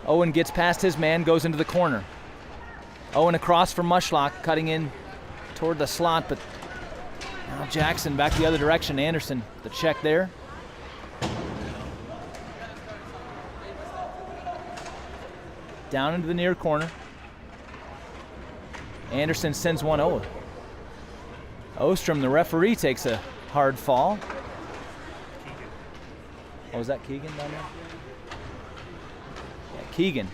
Owen gets past his man, goes into the corner. Owen across for Mushlock, cutting in toward the slot, but now Jackson back the other direction. Anderson, the check there. Down into the near corner. Anderson sends one over. Ostrom, the referee, takes a hard fall. Oh, was that Keegan down there? Yeah, Keegan.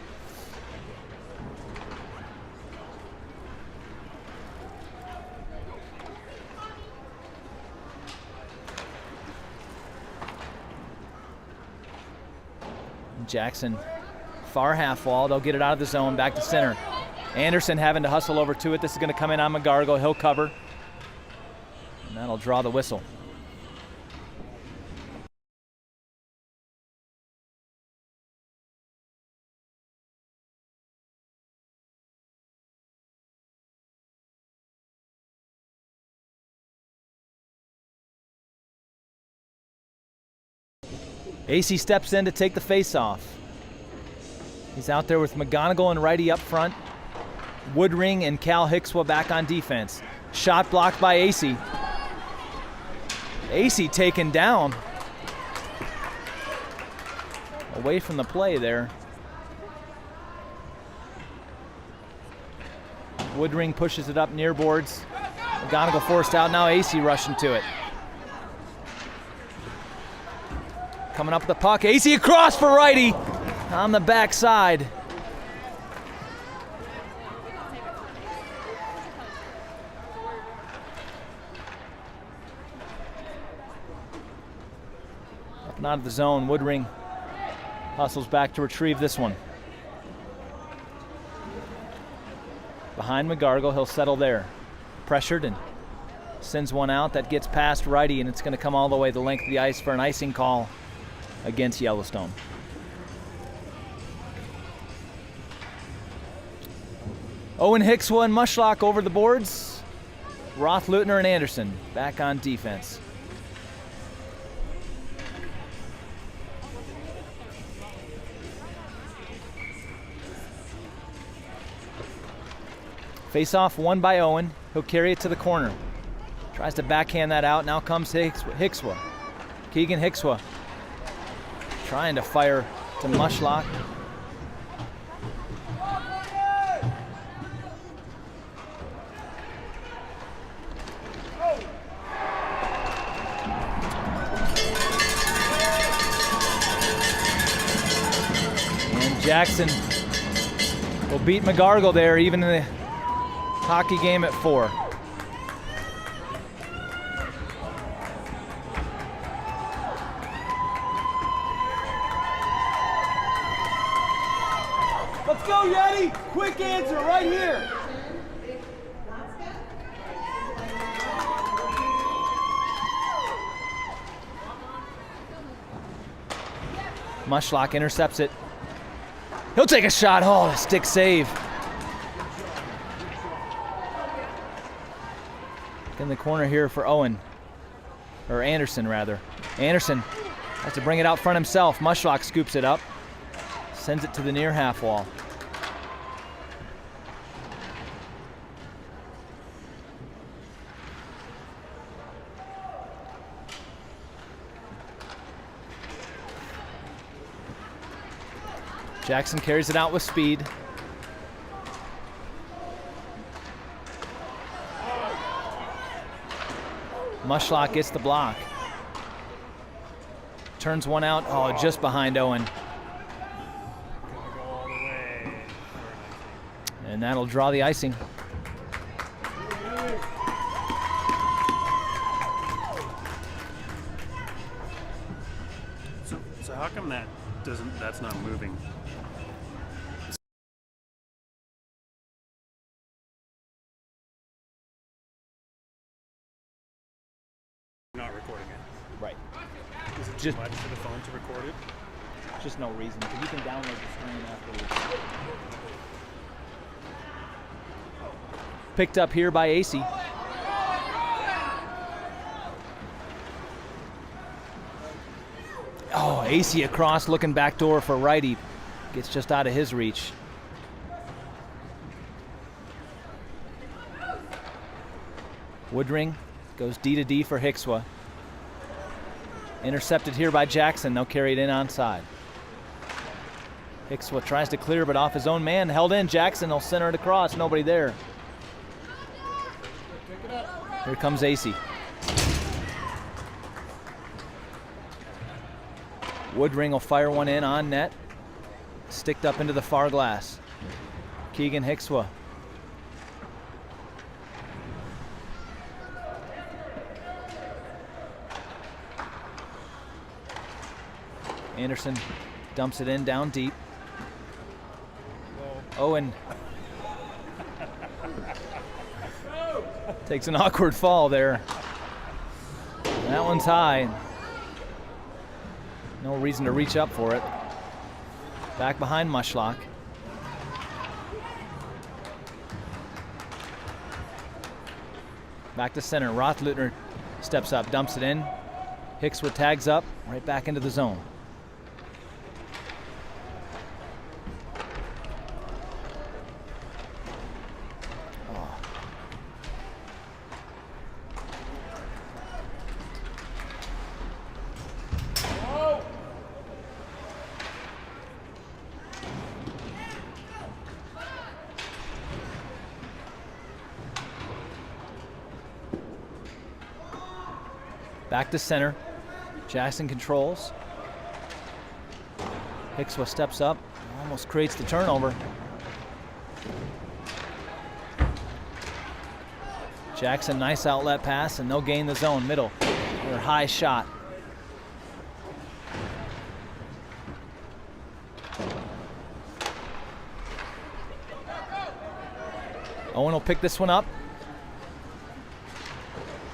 Jackson, far half wall. They'll get it out of the zone, back to center. Anderson having to hustle over to it. This is going to come in on Magargal. He'll cover. And that'll draw the whistle. AC steps in to take the face-off. He's out there with McGonagle and Rhyti up front. Woodring and Kalin Hicswa back on defense. Shot blocked by AC. AC taken down. Away from the play there. Woodring pushes it up near boards. McGonagle forced out, now Asay rushing to it. Coming up with the puck, Asay across for Rhyti on the backside. Up and out of the zone, Woodring hustles back to retrieve this one. Behind McGargle, he'll settle there. Pressured and sends one out that gets past Rhyti, and it's going to come all the way the length of the ice for an icing call against Yellowstone. Owen, Hicswa, and Mushlock over the boards. Rothleutner and Anderson back on defense. Face-off won by Owen. He'll carry it to the corner. Tries to backhand that out. Now comes Hicswa. Keegan Hicswa trying to fire to Mushlock. And Jackson will beat McGargle there, even in the hockey game at 4. Let's go, Yeti! Quick answer right here! Mushlock intercepts it. He'll take a shot. Oh, a stick save. In the corner here for Owen, or Anderson rather. Anderson has to bring it out front himself. Mushlock scoops it up, sends it to the near half wall. Jackson carries it out with speed. Mushlock gets the block. Turns one out, oh, just behind Owen. And that'll draw the icing. So how come that's not moving? Not recording it. Right. Is it Just too much for the phone to record it? Just no reason, because you can download the stream afterwards. Picked up here by Asay. Oh, Asay across, looking back door for Rhyti. Gets just out of his reach. Woodring goes D to D for Hicswa. Intercepted here by Jackson. They'll carry it in onside. Hicswa tries to clear, but off his own man. Held in. Jackson will center it across. Nobody there. Here comes Asay. Woodring will fire one in on net. Sticked up into the far glass. Keegan Hicswa. Anderson dumps it in down deep. Owen takes an awkward fall there. That one's high. No reason to reach up for it. Back behind Mushlock. Back to center. Rothleutner steps up, dumps it in. Hicswa tags up, right back into the zone. Back to center. Jackson controls. Hicswa steps up, almost creates the turnover. Jackson, nice outlet pass, and they'll gain the zone, middle. Their high shot. Owen will pick this one up.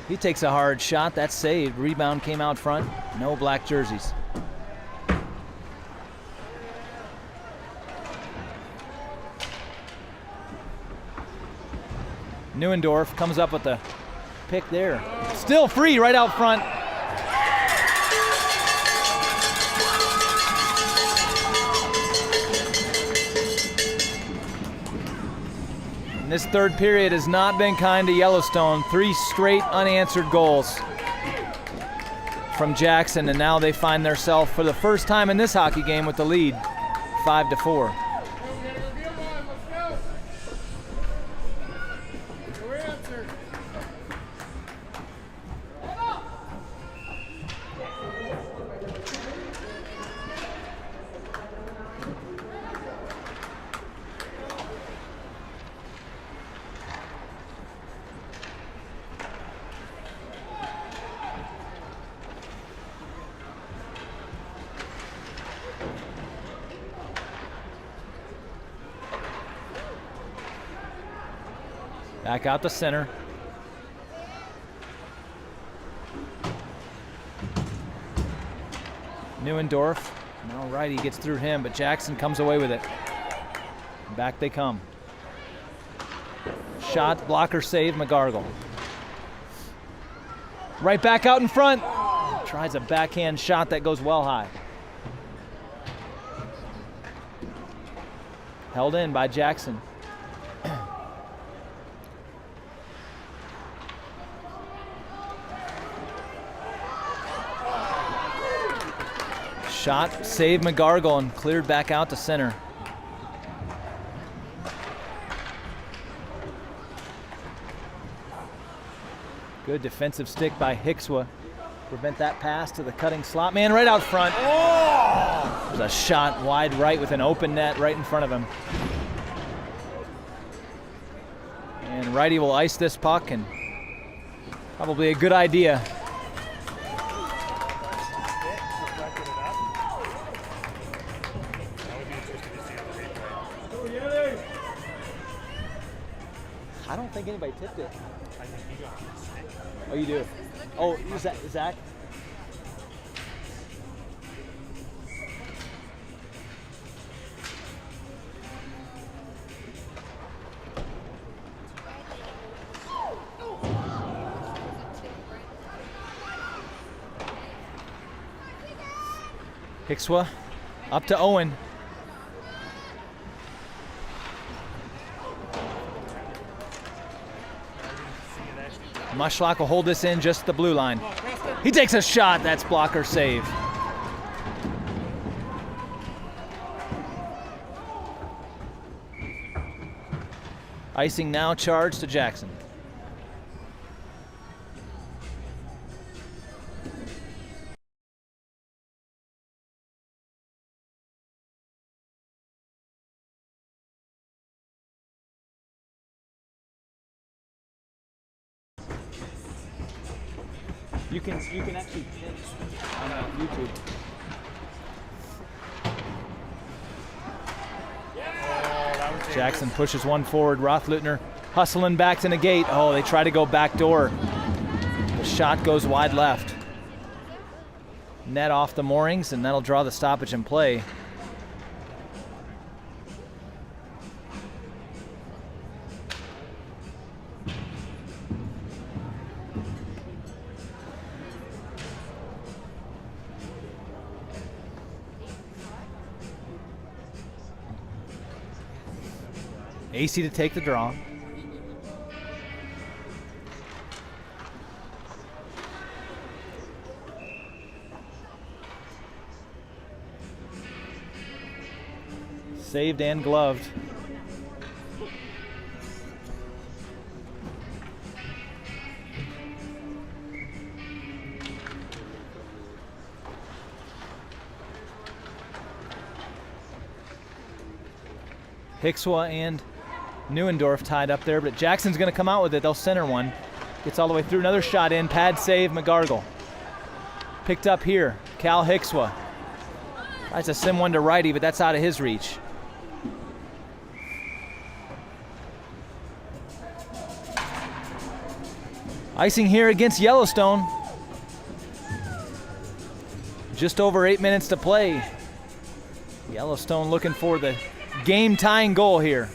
He takes a hard shot, that's saved. Rebound came out front, no black jerseys. Neuendorf comes up with the pick there. Still free right out front. And this third period has not been kind to Yellowstone. 3 straight unanswered goals from Jackson, and now they find themselves for the first time in this hockey game with the lead, 5-4. Back out the center. Neuendorf. Now Rhyti gets through him, but Jackson comes away with it. Back they come. Shot, blocker save, Magargal. Right back out in front. Tries a backhand shot that goes well high. Held in by Jackson. Shot, saved Magargal, and cleared back out to center. Good defensive stick by Hicswa. Prevent that pass to the cutting slot man right out front. Oh! There's a shot wide right with an open net right in front of him. And Rhyti will ice this puck, and probably a good idea. I don't think anybody tipped it. I think he got a stick. Oh, you do? Oh, Zach? Hicswa up to Owen. Mushlock will hold this in just the blue line. He takes a shot, that's blocker save. Icing now charged to Jackson. You can actually pitch on YouTube. Jackson pushes one forward. Rothleutner hustling back to negate. Oh, they try to go back door. The shot goes wide left. Net off the moorings, and that'll draw the stoppage in play. Asay to take the draw. Saved and gloved. Hicswa and Neuendorf tied up there, but Jackson's going to come out with it. They'll center one. Gets all the way through. Another shot in. Pad save, Magargal. Picked up here. Kalin Hicswa. Tries to sim one to Rhyti, but that's out of his reach. Icing here against Yellowstone. Just over 8 minutes to play. Yellowstone looking for the game-tying goal here.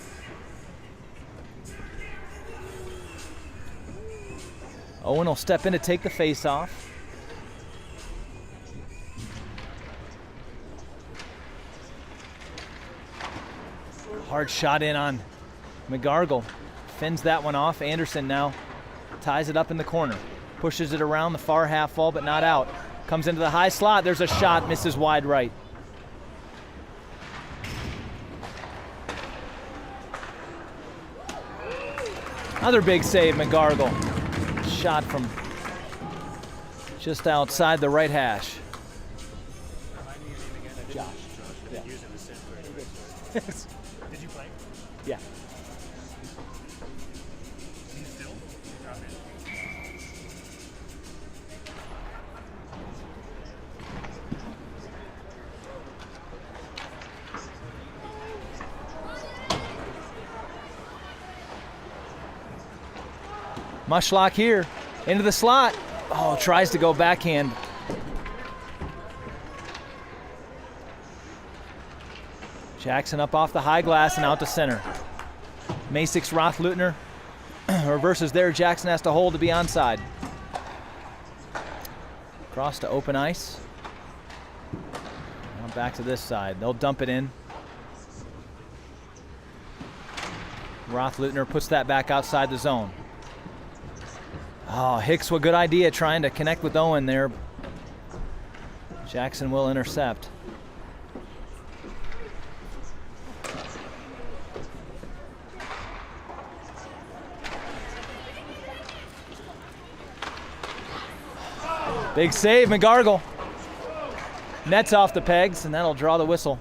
Owen will step in to take the face-off. Hard shot in on Magargal. Fends that one off. Anderson now ties it up in the corner. Pushes it around the far half wall, but not out. Comes into the high slot. There's a shot. Misses wide right. Another big save, Magargal. Shot from just outside the right hash. Josh. Yeah. Did you play? Yeah. Still? Drop in. Mushlock here, into the slot. Oh, tries to go backhand. Jackson up off the high glass and out to center. Macix Rothleutner reverses there. Jackson has to hold to be onside. Cross to open ice. Now back to this side. They'll dump it in. Rothleutner puts that back outside the zone. Oh, Hicswa, good idea trying to connect with Owen there. Jackson will intercept. Big save, Magargal. Nets off the pegs, and that'll draw the whistle.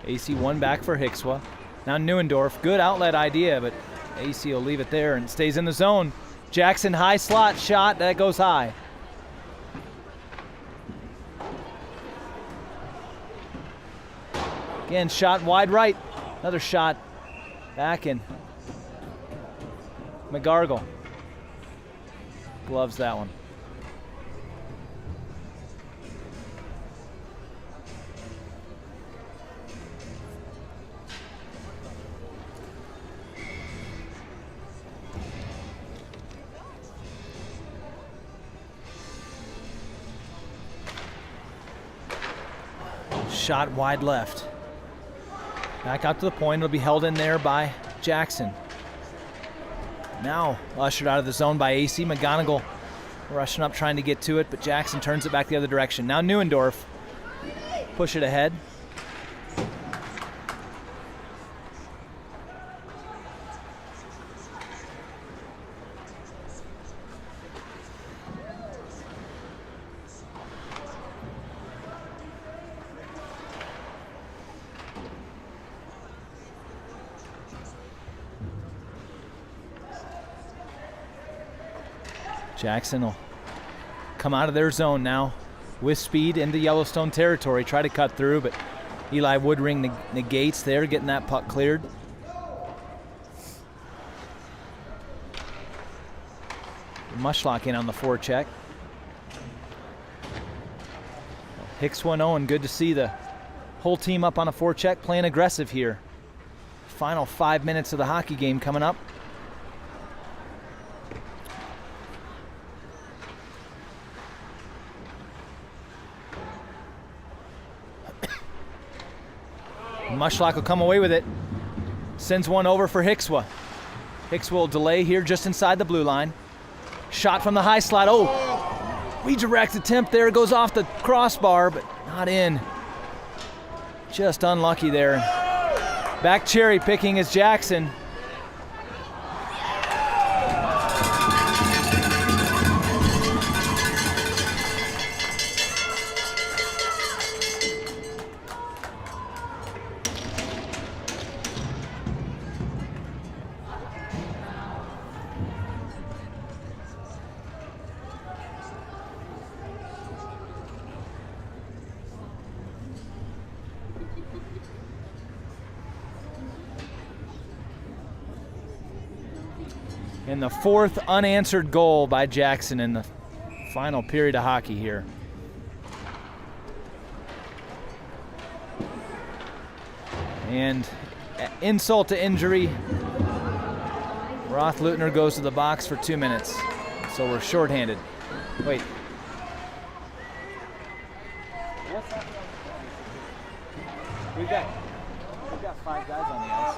AC one back for Hicswa. Now Neuendorf, good outlet idea, but AC will leave it there and stays in the zone. Jackson high slot shot, that goes high. Again, shot wide right. Another shot back in. Magargal gloves that one. Shot wide left. Back out to the point. It'll be held in there by Jackson. Now ushered out of the zone by AC. McGonagle rushing up trying to get to it, but Jackson turns it back the other direction. Now Neuendorf push it ahead. Jackson will come out of their zone now with speed into Yellowstone territory. Try to cut through, but Eli Woodring negates there, getting that puck cleared. Mushlock in on the forecheck. Hicswa and Owen, good to see the whole team up on a forecheck, playing aggressive here. Final 5 minutes of the hockey game coming up. Mushlock will come away with it. Sends one over for Hicswa. Hicswa will delay here just inside the blue line. Shot from the high slot. Oh, redirect attempt there. Goes off the crossbar, but not in. Just unlucky there. Back cherry picking is Jackson. And the fourth unanswered goal by Jackson in the final period of hockey here. And insult to injury, Rothleutner goes to the box for 2 minutes. So we're shorthanded. Wait. We've got 5 guys on the ice.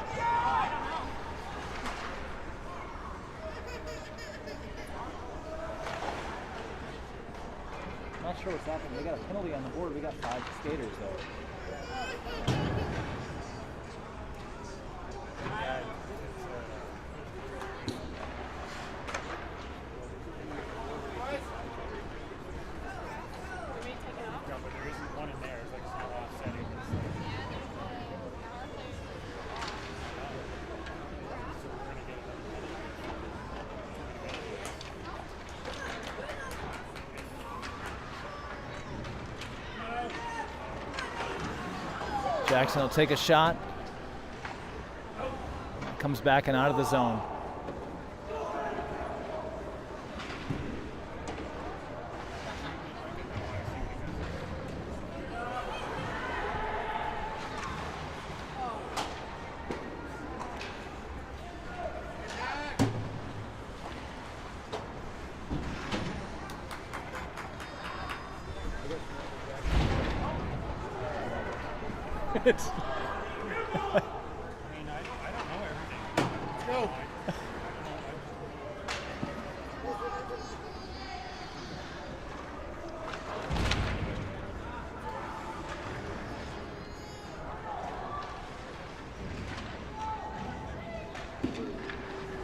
Not sure what's happening. They got a penalty on the board. We got 5 skaters though. Jackson will take a shot. Comes back and out of the zone. It's I mean, I don't know everything. Let's go.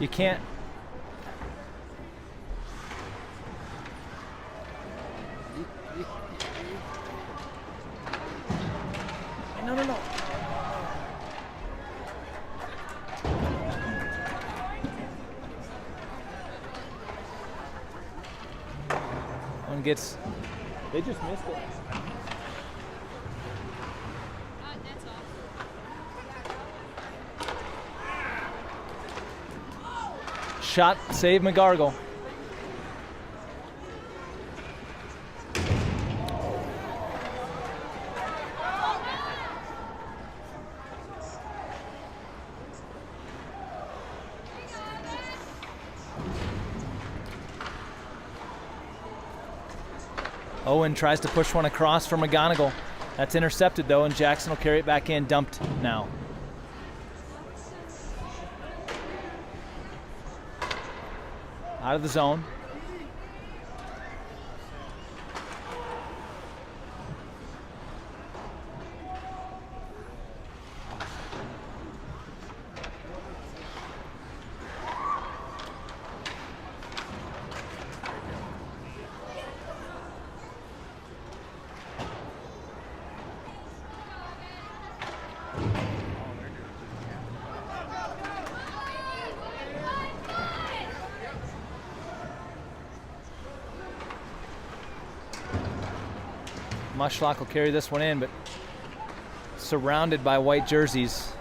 You can't. No. One gets. They just missed it. That's off. Shot, save Magargal. Owen tries to push one across for McGonagle. That's intercepted though, and Jackson will carry it back in, dumped now. Out of the zone. Mushlock will carry this one in, but surrounded by white jerseys.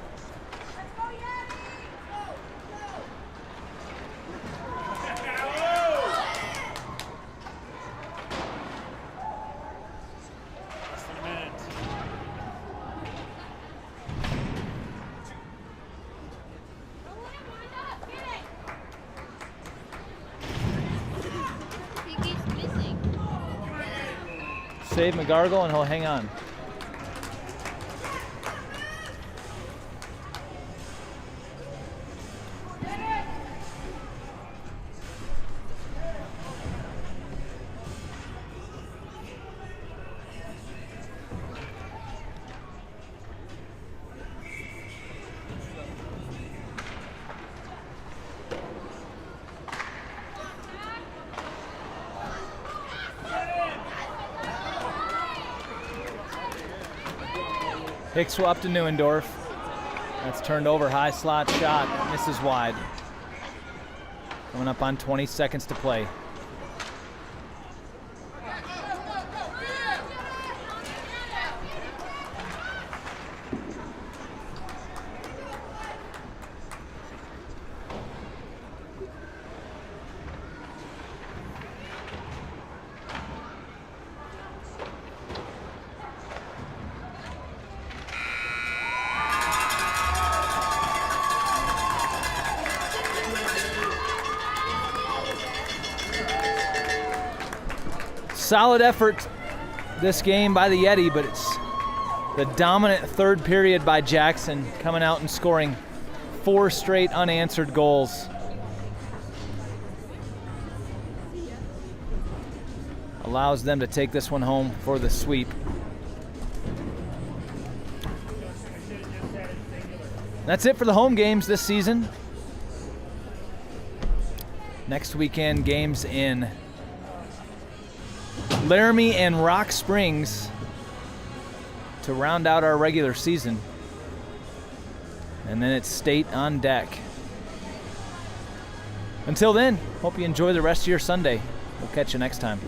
Save Magargal and he'll hang on. Hicswa up to Neuendorf. That's turned over, high slot shot, misses wide. Coming up on 20 seconds to play. Solid effort this game by the Yeti, but it's the dominant third period by Jackson, coming out and scoring 4 straight unanswered goals. Allows them to take this one home for the sweep. That's it for the home games this season. Next weekend, games in Laramie and Rock Springs to round out our regular season. And then it's state on deck. Until then, hope you enjoy the rest of your Sunday. We'll catch you next time.